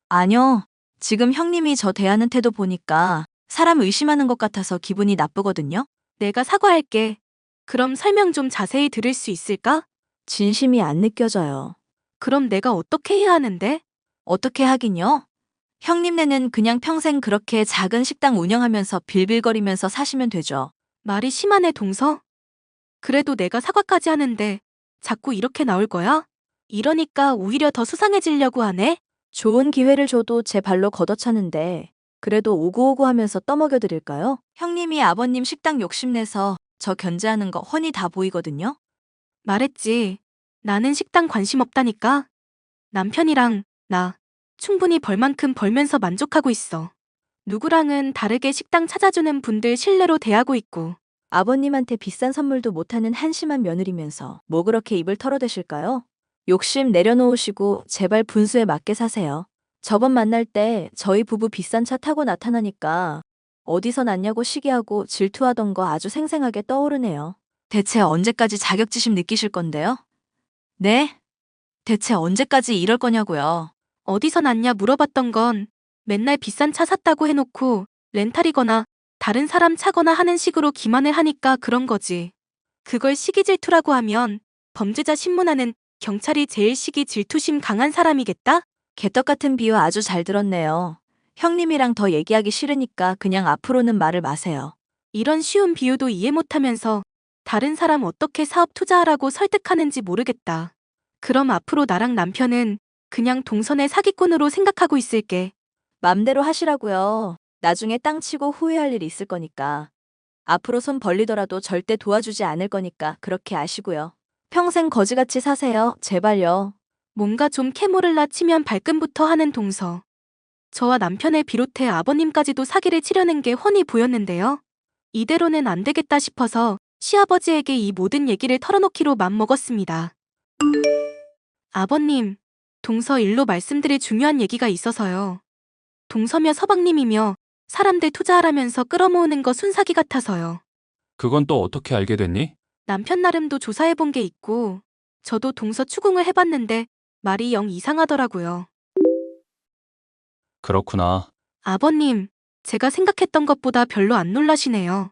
아니요. 지금 형님이 저 대하는 태도 보니까 사람 의심하는 것 같아서 기분이 나쁘거든요. 내가 사과할게. 그럼 설명 좀 자세히 들을 수 있을까? 진심이 안 느껴져요. 그럼 내가 어떻게 해야 하는데? 어떻게 하긴요? 형님네는 그냥 평생 그렇게 작은 식당 운영하면서 빌빌거리면서 사시면 되죠. 말이 심하네, 동서. 그래도 내가 사과까지 하는데 자꾸 이렇게 나올 거야? 이러니까 오히려 더 수상해지려고 하네? 좋은 기회를 줘도 제 발로 걷어차는데 그래도 오구오구 하면서 떠먹여 드릴까요? 형님이 아버님 식당 욕심내서 저 견제하는 거 훤히 다 보이거든요. 말했지. 나는 식당 관심 없다니까. 남편이랑 나 충분히 벌 만큼 벌면서 만족하고 있어. 누구랑은 다르게 식당 찾아주는 분들 신뢰로 대하고 있고. 아버님한테 비싼 선물도 못하는 한심한 며느리면서 뭐 그렇게 입을 털어대실까요? 욕심 내려놓으시고 제발 분수에 맞게 사세요. 저번 만날 때 저희 부부 비싼 차 타고 나타나니까 어디서 났냐고 시기하고 질투하던 거 아주 생생하게 떠오르네요. 대체 언제까지 자격지심 느끼실 건데요? 네? 대체 언제까지 이럴 거냐고요? 어디서 났냐 물어봤던 건 맨날 비싼 차 샀다고 해놓고 렌탈이거나 다른 사람 차거나 하는 식으로 기만을 하니까 그런 거지. 그걸 시기 질투라고 하면 범죄자 신문하는 경찰이 제일 시기 질투심 강한 사람이겠다? 개떡 같은 비유 아주 잘 들었네요. 형님이랑 더 얘기하기 싫으니까 그냥 앞으로는 말을 마세요. 이런 쉬운 비유도 이해 못하면서 다른 사람 어떻게 사업 투자하라고 설득하는지 모르겠다. 그럼 앞으로 나랑 남편은 그냥 동선의 사기꾼으로 생각하고 있을게. 맘대로 하시라고요. 나중에 땅 치고 후회할 일 있을 거니까. 앞으로 손 벌리더라도 절대 도와주지 않을 거니까 그렇게 아시고요. 평생 거지같이 사세요. 제발요. 뭔가 좀 캐모를라 치면 발끈부터 하는 동서. 저와 남편을 비롯해 아버님까지도 사기를 치려는 게 훤히 보였는데요. 이대로는 안 되겠다 싶어서 시아버지에게 이 모든 얘기를 털어놓기로 맘먹었습니다. 아버님, 동서 일로 말씀드릴 중요한 얘기가 있어서요. 동서며 서방님이며 사람들 투자하라면서 끌어모으는 거 순사기 같아서요. 그건 또 어떻게 알게 됐니? 남편 나름도 조사해본 게 있고 저도 동서 추궁을 해봤는데 말이 영 이상하더라고요. 그렇구나. 아버님, 제가 생각했던 것보다 별로 안 놀라시네요.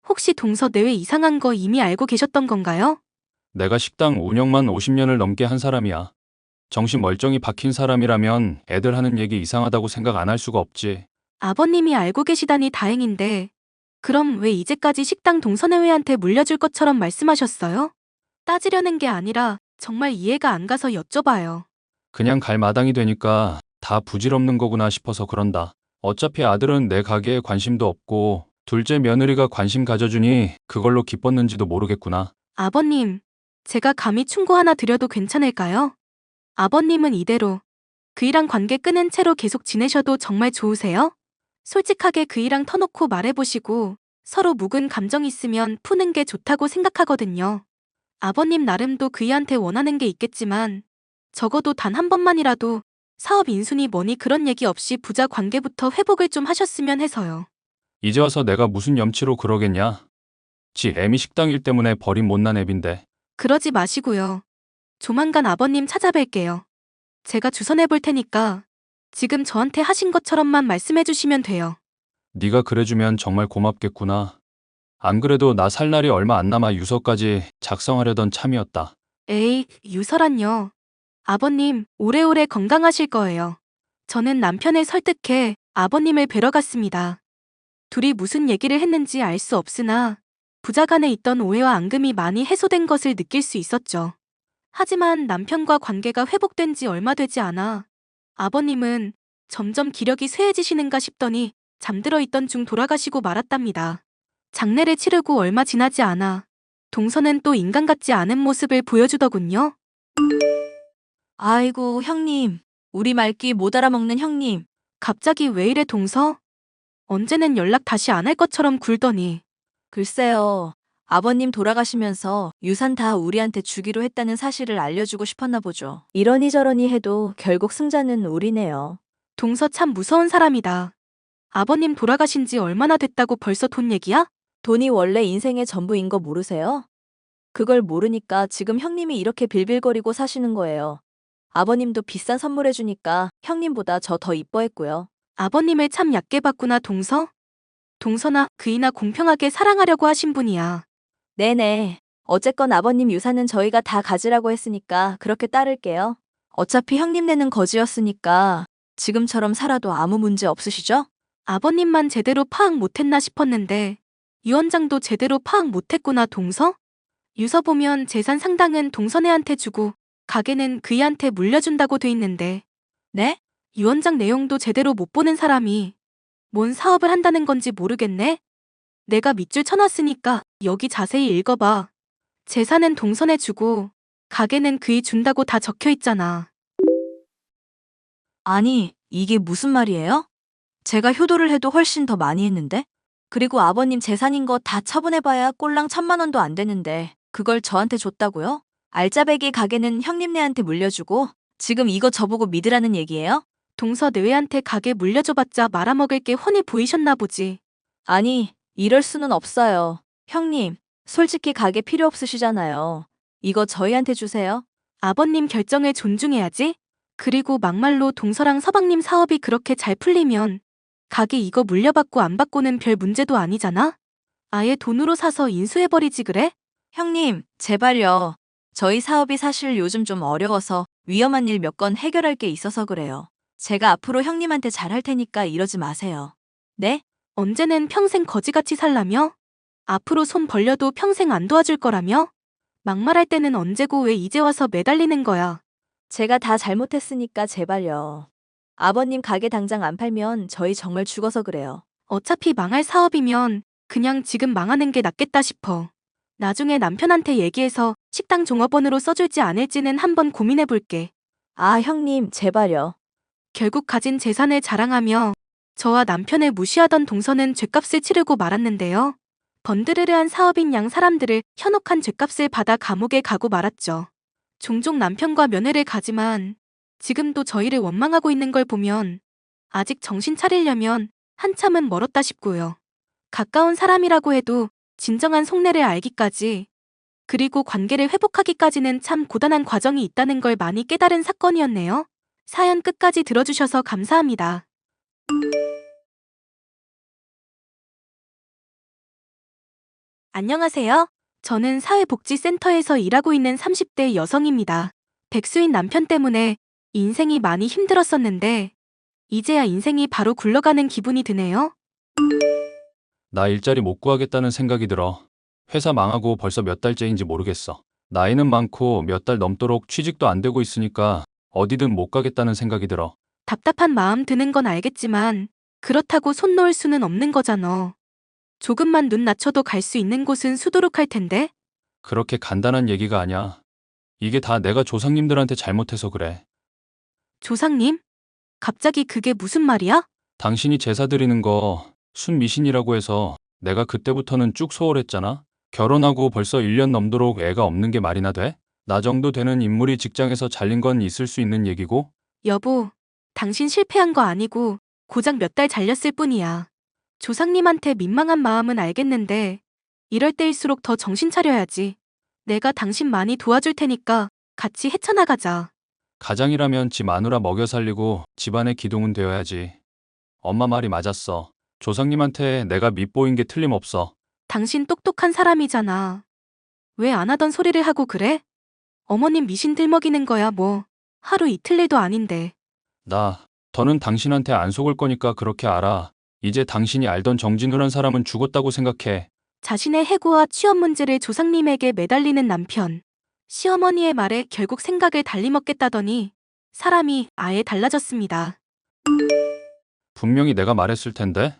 혹시 동서 내외 이상한 거 이미 알고 계셨던 건가요? 내가 식당 운영만 50년을 넘게 한 사람이야. 정신 멀쩡히 박힌 사람이라면 애들 하는 얘기 이상하다고 생각 안 할 수가 없지. 아버님이 알고 계시다니 다행인데 그럼 왜 이제까지 식당 동서내외한테 물려줄 것처럼 말씀하셨어요? 따지려는 게 아니라 정말 이해가 안 가서 여쭤봐요. 그냥 갈 마당이 되니까 다 부질없는 거구나 싶어서 그런다. 어차피 아들은 내 가게에 관심도 없고 둘째 며느리가 관심 가져주니 그걸로 기뻤는지도 모르겠구나. 아버님, 제가 감히 충고 하나 드려도 괜찮을까요? 아버님은 이대로 그이랑 관계 끊은 채로 계속 지내셔도 정말 좋으세요? 솔직하게 그이랑 터놓고 말해보시고 서로 묵은 감정 있으면 푸는 게 좋다고 생각하거든요. 아버님 나름도 그이한테 원하는 게 있겠지만 적어도 단 한 번만이라도 사업 인순이 뭐니 그런 얘기 없이 부자 관계부터 회복을 좀 하셨으면 해서요. 이제 와서 내가 무슨 염치로 그러겠냐? 지 애미 식당 일 때문에 버린 못난 애빈데. 그러지 마시고요. 조만간 아버님 찾아뵐게요. 제가 주선해 볼 테니까 지금 저한테 하신 것처럼만 말씀해 주시면 돼요. 네가 그래주면 정말 고맙겠구나. 안 그래도 나 살 날이 얼마 안 남아 유서까지 작성하려던 참이었다. 에이, 유서란요. 아버님, 오래오래 건강하실 거예요. 저는 남편을 설득해 아버님을 뵈러 갔습니다. 둘이 무슨 얘기를 했는지 알 수 없으나 부자 간에 있던 오해와 앙금이 많이 해소된 것을 느낄 수 있었죠. 하지만 남편과 관계가 회복된 지 얼마 되지 않아 아버님은 점점 기력이 쇠해지시는가 싶더니 잠들어 있던 중 돌아가시고 말았답니다. 장례를 치르고 얼마 지나지 않아 동서는 또 인간 같지 않은 모습을 보여주더군요. 아이고, 형님. 우리 말귀 못 알아먹는 형님. 갑자기 왜 이래 동서? 언제는 연락 다시 안 할 것처럼 굴더니. 글쎄요. 아버님 돌아가시면서 유산 다 우리한테 주기로 했다는 사실을 알려주고 싶었나 보죠. 이러니 저러니 해도 결국 승자는 우리네요. 동서 참 무서운 사람이다. 아버님 돌아가신 지 얼마나 됐다고 벌써 돈 얘기야? 돈이 원래 인생의 전부인 거 모르세요? 그걸 모르니까 지금 형님이 이렇게 빌빌거리고 사시는 거예요. 아버님도 비싼 선물해주니까 형님보다 저 더 이뻐했고요. 아버님을 참 얕게 봤구나 동서? 동서나 그이나 공평하게 사랑하려고 하신 분이야. 네네. 어쨌건 아버님 유산은 저희가 다 가지라고 했으니까 그렇게 따를게요. 어차피 형님네는 거지였으니까 지금처럼 살아도 아무 문제 없으시죠? 아버님만 제대로 파악 못했나 싶었는데 유원장도 제대로 파악 못했구나 동서? 유서 보면 재산 상당은 동서네한테 주고 가게는 그이한테 물려준다고 돼 있는데 네? 유원장 내용도 제대로 못 보는 사람이 뭔 사업을 한다는 건지 모르겠네? 내가 밑줄 쳐놨으니까 여기 자세히 읽어봐. 재산은 동선에 주고 가게는 그이 준다고 다 적혀 있잖아. 아니, 이게 무슨 말이에요? 제가 효도를 해도 훨씬 더 많이 했는데? 그리고 아버님 재산인 거 다 처분해봐야 꼴랑 1,000만 원도 안 되는데 그걸 저한테 줬다고요? 알짜배기 가게는 형님네한테 물려주고 지금 이거 저보고 믿으라는 얘기예요? 동서 내외한테 가게 물려줘봤자 말아먹을 게 훤히 보이셨나 보지. 아니, 이럴 수는 없어요. 형님, 솔직히 가게 필요 없으시잖아요. 이거 저희한테 주세요. 아버님 결정을 존중해야지. 그리고 막말로 동서랑 서방님 사업이 그렇게 잘 풀리면 가게 이거 물려받고 안 받고는 별 문제도 아니잖아? 아예 돈으로 사서 인수해버리지 그래? 형님, 제발요. 저희 사업이 사실 요즘 좀 어려워서 위험한 일 몇 건 해결할 게 있어서 그래요. 제가 앞으로 형님한테 잘할 테니까 이러지 마세요. 네? 언제는 평생 거지같이 살라며? 앞으로 손 벌려도 평생 안 도와줄 거라며? 막말할 때는 언제고 왜 이제 와서 매달리는 거야? 제가 다 잘못했으니까 제발요. 아버님 가게 당장 안 팔면 저희 정말 죽어서 그래요. 어차피 망할 사업이면 그냥 지금 망하는 게 낫겠다 싶어. 나중에 남편한테 얘기해서 식당 종업원으로 써줄지 않을지는 한번 고민해 볼게. 아, 형님, 제발요. 결국 가진 재산을 자랑하며 저와 남편을 무시하던 동서는 죗값을 치르고 말았는데요. 번드르르한 사업인 양 사람들을 현혹한 죗값을 받아 감옥에 가고 말았죠. 종종 남편과 면회를 가지만 지금도 저희를 원망하고 있는 걸 보면 아직 정신 차리려면 한참은 멀었다 싶고요. 가까운 사람이라고 해도 진정한 속내를 알기까지 그리고 관계를 회복하기까지는 참 고단한 과정이 있다는 걸 많이 깨달은 사건이었네요. 사연 끝까지 들어주셔서 감사합니다. 안녕하세요. 저는 사회복지센터에서 일하고 있는 30대 여성입니다. 백수인 남편 때문에 인생이 많이 힘들었었는데 이제야 인생이 바로 굴러가는 기분이 드네요. 나 일자리 못 구하겠다는 생각이 들어. 회사 망하고 벌써 몇 달째인지 모르겠어. 나이는 많고 몇 달 넘도록 취직도 안 되고 있으니까 어디든 못 가겠다는 생각이 들어. 답답한 마음 드는 건 알겠지만 그렇다고 손 놓을 수는 없는 거잖아. 조금만 눈 낮춰도 갈 수 있는 곳은 수두룩할 텐데. 그렇게 간단한 얘기가 아니야. 이게 다 내가 조상님들한테 잘못해서 그래. 조상님? 갑자기 그게 무슨 말이야? 당신이 제사 드리는 거 순미신이라고 해서 내가 그때부터는 쭉 소홀했잖아. 결혼하고 벌써 1년 넘도록 애가 없는 게 말이나 돼? 나 정도 되는 인물이 직장에서 잘린 건 있을 수 있는 얘기고. 여보, 당신 실패한 거 아니고 고작 몇 달 잘렸을 뿐이야. 조상님한테 민망한 마음은 알겠는데 이럴 때일수록 더 정신 차려야지. 내가 당신 많이 도와줄 테니까 같이 헤쳐나가자. 가장이라면 지 마누라 먹여 살리고 집안의 기둥은 되어야지. 엄마 말이 맞았어. 조상님한테 내가 밉보인 게 틀림없어. 당신 똑똑한 사람이잖아. 왜 안 하던 소리를 하고 그래? 어머님 미신 들먹이는 거야 뭐. 하루 이틀 내도 아닌데. 더는 당신한테 안 속을 거니까 그렇게 알아. 이제 당신이 알던 정진우란 사람은 죽었다고 생각해. 자신의 해고와 취업 문제를 조상님에게 매달리는 남편. 시어머니의 말에 결국 생각을 달리 먹겠다더니 사람이 아예 달라졌습니다. 분명히 내가 말했을 텐데.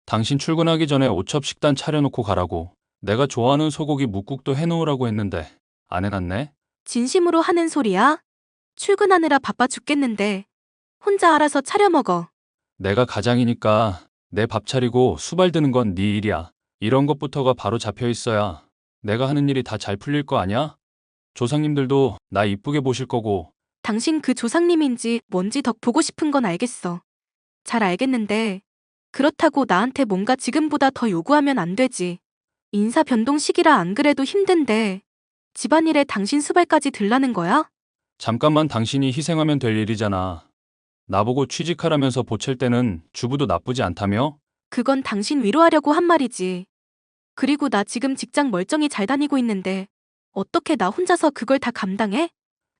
당신 출근하기 전에 오첩 식단 차려놓고 가라고. 내가 좋아하는 소고기 묵국도 해놓으라고 했는데 안 해놨네? 진심으로 하는 소리야? 출근하느라 바빠 죽겠는데 혼자 알아서 차려 먹어. 내가 가장이니까 내 밥 차리고 수발 드는 건 네 일이야. 이런 것부터가 바로 잡혀 있어야 내가 하는 일이 다 잘 풀릴 거 아니야? 조상님들도 나 이쁘게 보실 거고. 당신 그 조상님인지 뭔지 더 보고 싶은 건 알겠어. 잘 알겠는데 그렇다고 나한테 뭔가 지금보다 더 요구하면 안 되지. 인사 변동 시기라 안 그래도 힘든데 집안일에 당신 수발까지 들라는 거야? 잠깐만 당신이 희생하면 될 일이잖아. 나보고 취직하라면서 보챌 때는 주부도 나쁘지 않다며? 그건 당신 위로하려고 한 말이지. 그리고 나 지금 직장 멀쩡히 잘 다니고 있는데 어떻게 나 혼자서 그걸 다 감당해?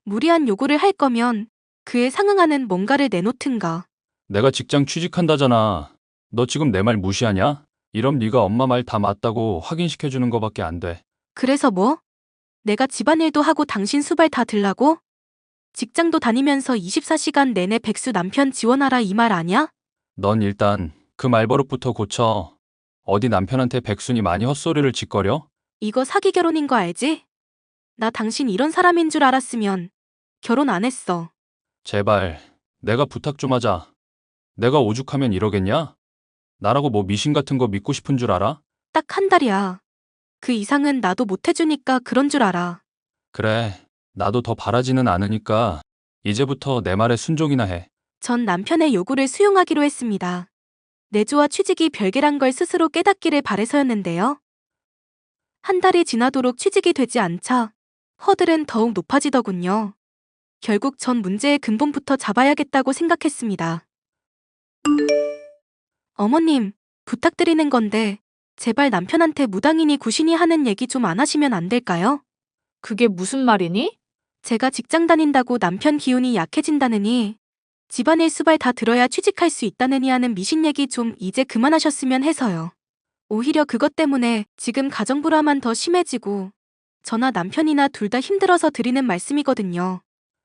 무리한 요구를 할 거면 그에 상응하는 뭔가를 내놓든가. 내가 직장 취직한다잖아. 너 지금 내 말 무시하냐? 이럼 네가 엄마 말 다 맞다고 확인시켜주는 거밖에 안 돼. 그래서 뭐? 내가 집안일도 하고 당신 수발 다 들라고? 직장도 다니면서 24시간 내내 백수 남편 지원하라 이 말 아냐? 넌 일단 그 말버릇부터 고쳐. 어디 남편한테 백순이 많이 헛소리를 짓거려? 이거 사기 결혼인 거 알지? 나 당신 이런 사람인 줄 알았으면 결혼 안 했어. 제발 내가 부탁 좀 하자. 내가 오죽하면 이러겠냐? 나라고 뭐 미신 같은 거 믿고 싶은 줄 알아? 딱 한 달이야. 그 이상은 나도 못 해주니까 그런 줄 알아. 그래, 나도 더 바라지는 않으니까 이제부터 내 말에 순종이나 해. 전 남편의 요구를 수용하기로 했습니다. 내조와 취직이 별개란 걸 스스로 깨닫기를 바래서였는데요. 한 달이 지나도록 취직이 되지 않자 허들은 더욱 높아지더군요. 결국 전 문제의 근본부터 잡아야겠다고 생각했습니다. 어머님, 부탁드리는 건데 제발 남편한테 무당이니 구신이 하는 얘기 좀 안 하시면 안 될까요? 그게 무슨 말이니? 제가 직장 다닌다고 남편 기운이 약해진다느니 집안일 수발 다 들어야 취직할 수 있다느니 하는 미신 얘기 좀 이제 그만하셨으면 해서요. 오히려 그것 때문에 지금 가정불화만 더 심해지고 저나 남편이나 둘 다 힘들어서 드리는 말씀이거든요.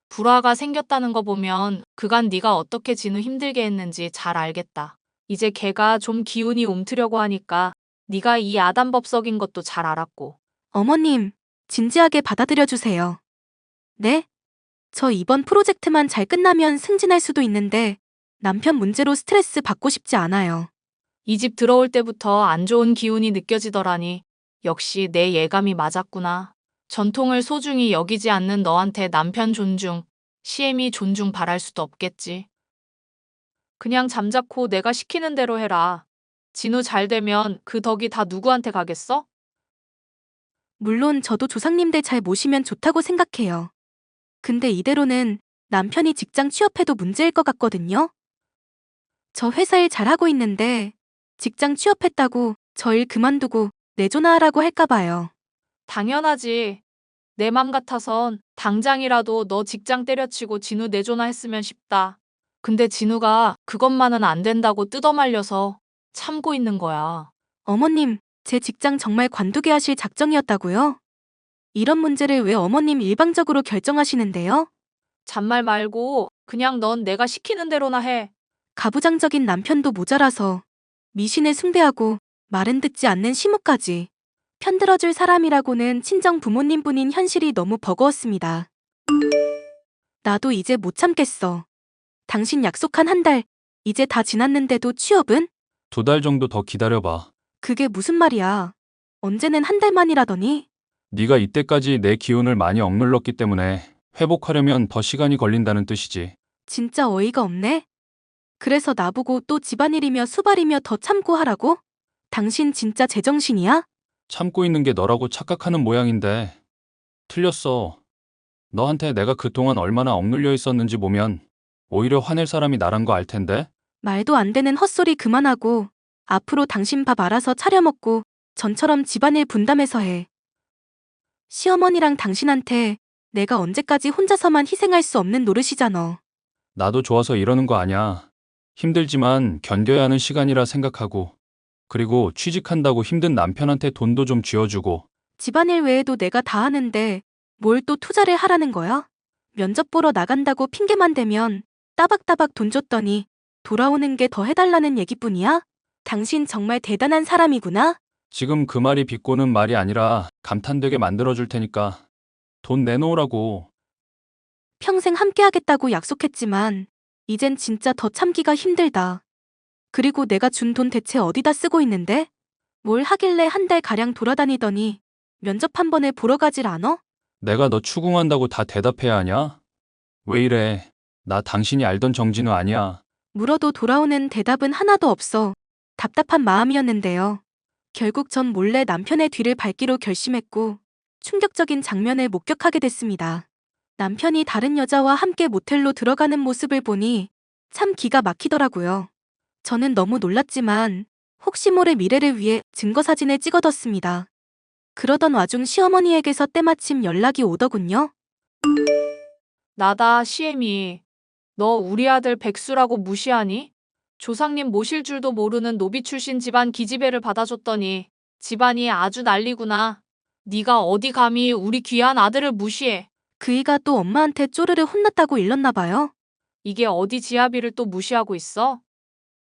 불화가 생겼다는 거 보면 그간 네가 어떻게 진우 힘들게 했는지 잘 알겠다. 이제 걔가 좀 기운이 옮트려고 하니까 네가 이 아담법 썩인 것도 잘 알았고. 어머님, 진지하게 받아들여 주세요. 네? 저 이번 프로젝트만 잘 끝나면 승진할 수도 있는데 남편 문제로 스트레스 받고 싶지 않아요. 이 집 들어올 때부터 안 좋은 기운이 느껴지더라니. 역시 내 예감이 맞았구나. 전통을 소중히 여기지 않는 너한테 남편 존중, 시애미 존중 바랄 수도 없겠지. 그냥 잠자코 내가 시키는 대로 해라. 진우 잘 되면 그 덕이 다 누구한테 가겠어? 물론 저도 조상님들 잘 모시면 좋다고 생각해요. 근데 이대로는 남편이 직장 취업해도 문제일 것 같거든요. 저 회사 일 잘하고 있는데 직장 취업했다고 저 일 그만두고 내조나하라고 할까 봐요. 당연하지. 내 맘 같아선 당장이라도 너 직장 때려치고 진우 내조나 했으면 싶다. 근데 진우가 그것만은 안 된다고 뜯어말려서 참고 있는 거야. 어머님, 제 직장 정말 관두게 하실 작정이었다고요? 이런 문제를 왜 어머님 일방적으로 결정하시는데요? 잔말 말고 그냥 넌 내가 시키는 대로나 해. 가부장적인 남편도 모자라서 미신을 숭배하고 말은 듣지 않는 시무까지 편들어줄 사람이라고는 친정 부모님뿐인 현실이 너무 버거웠습니다. 나도 이제 못 참겠어. 당신 약속한 한 달, 이제 다 지났는데도 취업은? 2달 정도 더 기다려봐. 그게 무슨 말이야. 언제는 한 달 만이라더니? 네가 이때까지 내 기운을 많이 억눌렀기 때문에 회복하려면 더 시간이 걸린다는 뜻이지. 진짜 어이가 없네. 그래서 나보고 또 집안일이며 수발이며 더 참고 하라고? 당신 진짜 제정신이야? 참고 있는 게 너라고 착각하는 모양인데 틀렸어. 너한테 내가 그동안 얼마나 억눌려 있었는지 보면 오히려 화낼 사람이 나란 거 알 텐데. 말도 안 되는 헛소리 그만하고 앞으로 당신 밥 알아서 차려 먹고 전처럼 집안일 분담해서 해. 시어머니랑 당신한테 내가 언제까지 혼자서만 희생할 수 없는 노릇이잖아. 나도 좋아서 이러는 거 아냐. 힘들지만 견뎌야 하는 시간이라 생각하고, 그리고 취직한다고 힘든 남편한테 돈도 좀 쥐어주고. 집안일 외에도 내가 다 하는데 뭘 또 투자를 하라는 거야? 면접 보러 나간다고 핑계만 대면 따박따박 돈 줬더니 돌아오는 게 더 해달라는 얘기뿐이야? 당신 정말 대단한 사람이구나. 지금 그 말이 비꼬는 말이 아니라 감탄되게 만들어줄 테니까 돈 내놓으라고. 평생 함께하겠다고 약속했지만 이젠 진짜 더 참기가 힘들다. 그리고 내가 준 돈 대체 어디다 쓰고 있는데? 뭘 하길래 한 달 가량 돌아다니더니 면접 한 번에 보러 가질 않아? 내가 너 추궁한다고 다 대답해야 하냐? 왜 이래? 나 당신이 알던 정진우 아니야. 물어도 돌아오는 대답은 하나도 없어 답답한 마음이었는데요. 결국 전 몰래 남편의 뒤를 밟기로 결심했고 충격적인 장면을 목격하게 됐습니다. 남편이 다른 여자와 함께 모텔로 들어가는 모습을 보니 참 기가 막히더라고요. 저는 너무 놀랐지만 혹시 모를 미래를 위해 증거사진을 찍어뒀습니다. 그러던 와중 시어머니에게서 때마침 연락이 오더군요. 나다, 시애미. 너 우리 아들 백수라고 무시하니? 조상님 모실 줄도 모르는 노비 출신 집안 기집애를 받아줬더니 집안이 아주 난리구나. 네가 어디 감히 우리 귀한 아들을 무시해. 그이가 또 엄마한테 쪼르르 혼났다고 일렀나 봐요. 이게 어디 지아비를 또 무시하고 있어?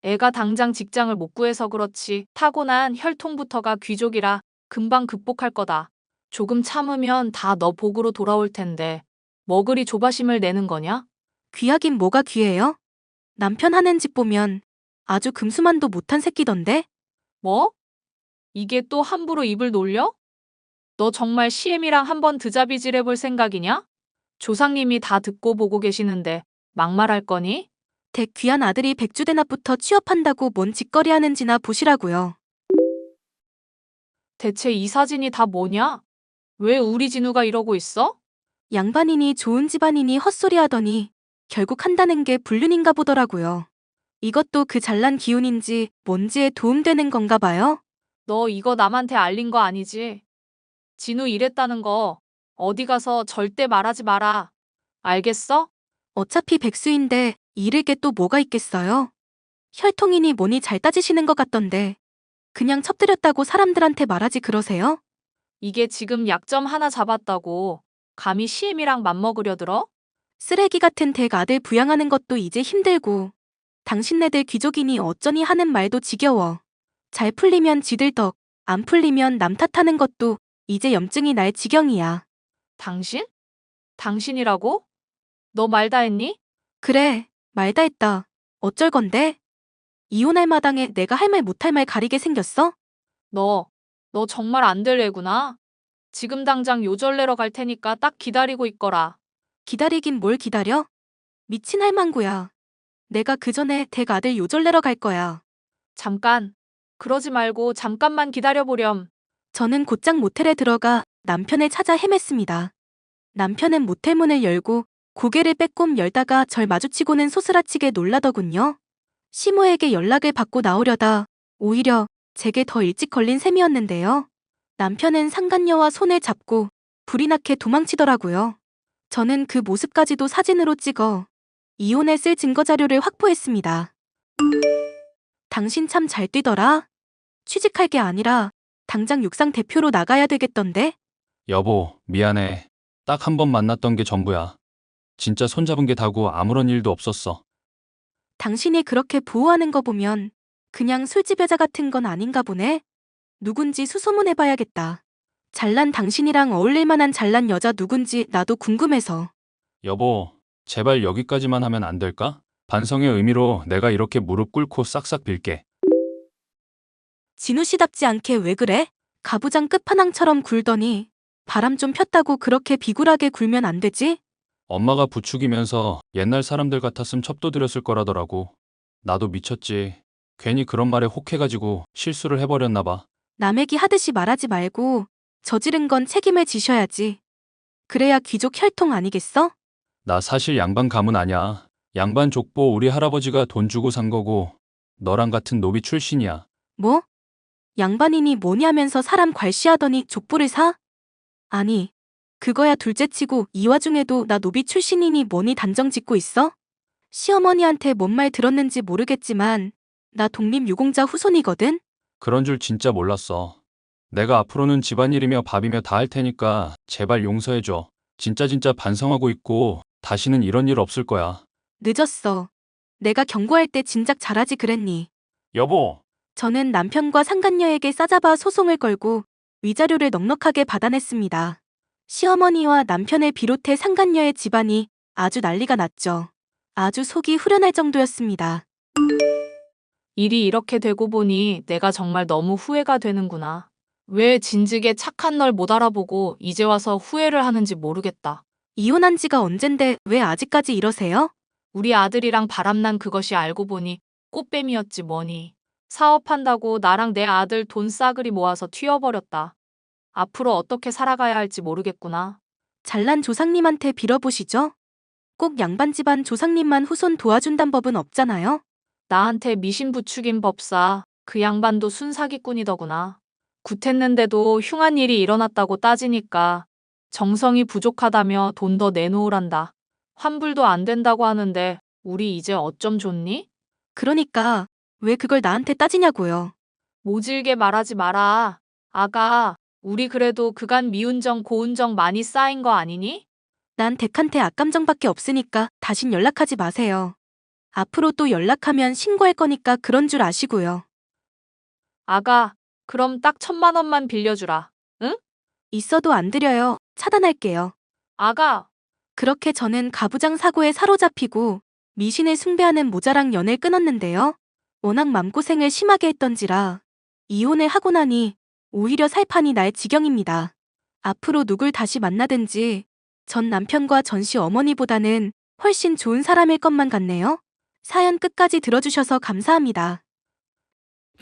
애가 당장 직장을 못 구해서 그렇지 타고난 혈통부터가 귀족이라 금방 극복할 거다. 조금 참으면 다 너 복으로 돌아올 텐데 뭐 그리 조바심을 내는 거냐? 귀하긴 뭐가 귀해요? 남편 하는 짓 보면 아주 금수만도 못한 새끼던데? 뭐? 이게 또 함부로 입을 놀려? 너 정말 시엠이랑 한번 드자비질 해볼 생각이냐? 조상님이 다 듣고 보고 계시는데 막말할 거니? 댁 귀한 아들이 백주대낮부터 취업한다고 뭔 짓거리 하는지나 보시라고요. 대체 이 사진이 다 뭐냐? 왜 우리 진우가 이러고 있어? 양반이니 좋은 집안이니 헛소리 하더니 결국 한다는 게 불륜인가 보더라고요. 이것도 그 잘난 기운인지 뭔지에 도움되는 건가 봐요. 너 이거 남한테 알린 거 아니지? 진우 이랬다는 거 어디 가서 절대 말하지 마라. 알겠어? 어차피 백수인데 잃을 게 또 뭐가 있겠어요? 혈통이니 뭐니 잘 따지시는 것 같던데 그냥 첩들였다고 사람들한테 말하지 그러세요? 이게 지금 약점 하나 잡았다고 감히 시엠이랑 맘먹으려 들어? 쓰레기 같은 댁 아들 부양하는 것도 이제 힘들고 당신네들 귀족이니 어쩌니 하는 말도 지겨워. 잘 풀리면 지들 덕, 안 풀리면 남 탓하는 것도 이제 염증이 날 지경이야. 당신? 당신이라고? 너 말 다 했니? 그래, 말 다 했다. 어쩔 건데? 이혼할 마당에 내가 할 말 못할 말 가리게 생겼어? 너 정말 안 될 애구나. 지금 당장 요절 내러 갈 테니까 딱 기다리고 있거라. 기다리긴 뭘 기다려? 미친 할망구야. 내가 그 전에 댁 아들 요절 내러 갈 거야. 잠깐. 그러지 말고 잠깐만 기다려보렴. 저는 곧장 모텔에 들어가 남편을 찾아 헤맸습니다. 남편은 모텔 문을 열고 고개를 빼꼼 열다가 절 마주치고는 소스라치게 놀라더군요. 시모에게 연락을 받고 나오려다 오히려 제게 더 일찍 걸린 셈이었는데요. 남편은 상간녀와 손을 잡고 불이 나게 도망치더라고요. 저는 그 모습까지도 사진으로 찍어 이혼에 쓸 증거 자료를 확보했습니다. 당신 참 잘 뛰더라. 취직할 게 아니라 당장 육상 대표로 나가야 되겠던데? 여보, 미안해. 딱 한 번 만났던 게 전부야. 진짜 손잡은 게 다고 아무런 일도 없었어. 당신이 그렇게 보호하는 거 보면 그냥 술집 여자 같은 건 아닌가 보네. 누군지 수소문해봐야겠다. 잘난 당신이랑 어울릴 만한 잘난 여자 누군지 나도 궁금해서. 여보, 제발 여기까지만 하면 안 될까? 반성의 의미로 내가 이렇게 무릎 꿇고 싹싹 빌게. 진우 씨답지 않게 왜 그래? 가부장 끝판왕처럼 굴더니 바람 좀 폈다고 그렇게 비굴하게 굴면 안 되지? 엄마가 부추기면서 옛날 사람들 같았음 첩도드렸을 거라더라고. 나도 미쳤지. 괜히 그런 말에 혹해가지고 실수를 해버렸나 봐. 남 얘기 하듯이 말하지 말고 저지른 건 책임을 지셔야지. 그래야 귀족 혈통 아니겠어? 나 사실 양반 가문 아냐. 양반 족보 우리 할아버지가 돈 주고 산 거고 너랑 같은 노비 출신이야. 뭐? 양반이니 뭐니 하면서 사람 괄시하더니 족보를 사? 아니, 그거야 둘째치고 이 와중에도 나 노비 출신이니 뭐니 단정 짓고 있어? 시어머니한테 뭔 말 들었는지 모르겠지만 나 독립유공자 후손이거든? 그런 줄 진짜 몰랐어. 내가 앞으로는 집안일이며 밥이며 다 할 테니까 제발 용서해줘. 진짜 반성하고 있고 다시는 이런 일 없을 거야. 늦었어. 내가 경고할 때 진작 잘하지 그랬니? 여보, 저는 남편과 상간녀에게 싸잡아 소송을 걸고 위자료를 넉넉하게 받아냈습니다. 시어머니와 남편을 비롯해 상간녀의 집안이 아주 난리가 났죠. 아주 속이 후련할 정도였습니다. 일이 이렇게 되고 보니 내가 정말 너무 후회가 되는구나. 왜 진즉에 착한 널 못 알아보고 이제 와서 후회를 하는지 모르겠다. 이혼한 지가 언젠데 왜 아직까지 이러세요? 우리 아들이랑 바람난 그것이 알고 보니 꽃뱀이었지 뭐니. 사업한다고 나랑 내 아들 돈 싸그리 모아서 튀어버렸다. 앞으로 어떻게 살아가야 할지 모르겠구나. 잘난 조상님한테 빌어보시죠. 꼭 양반 집안 조상님만 후손 도와준단 법은 없잖아요. 나한테 미신 부추긴 법사, 그 양반도 순사기꾼이더구나. 굿했는데도 흉한 일이 일어났다고 따지니까 정성이 부족하다며 돈 더 내놓으란다. 환불도 안 된다고 하는데 우리 이제 어쩜 좋니? 그러니까 왜 그걸 나한테 따지냐고요. 모질게 말하지 마라. 아가, 우리 그래도 그간 미운정 고운정 많이 쌓인 거 아니니? 난 댁한테 악감정밖에 없으니까 다신 연락하지 마세요. 앞으로 또 연락하면 신고할 거니까 그런 줄 아시고요. 아가, 그럼 딱 1,000만 원만 빌려주라. 응? 있어도 안 드려요. 차단할게요. 아가, 그렇게 저는 가부장 사고에 사로잡히고 미신을 숭배하는 모자랑 연을 끊었는데요. 워낙 맘고생을 심하게 했던지라 이혼을 하고 나니 오히려 살판이 날 지경입니다. 앞으로 누굴 다시 만나든지 전 남편과 전시 어머니보다는 훨씬 좋은 사람일 것만 같네요. 사연 끝까지 들어주셔서 감사합니다.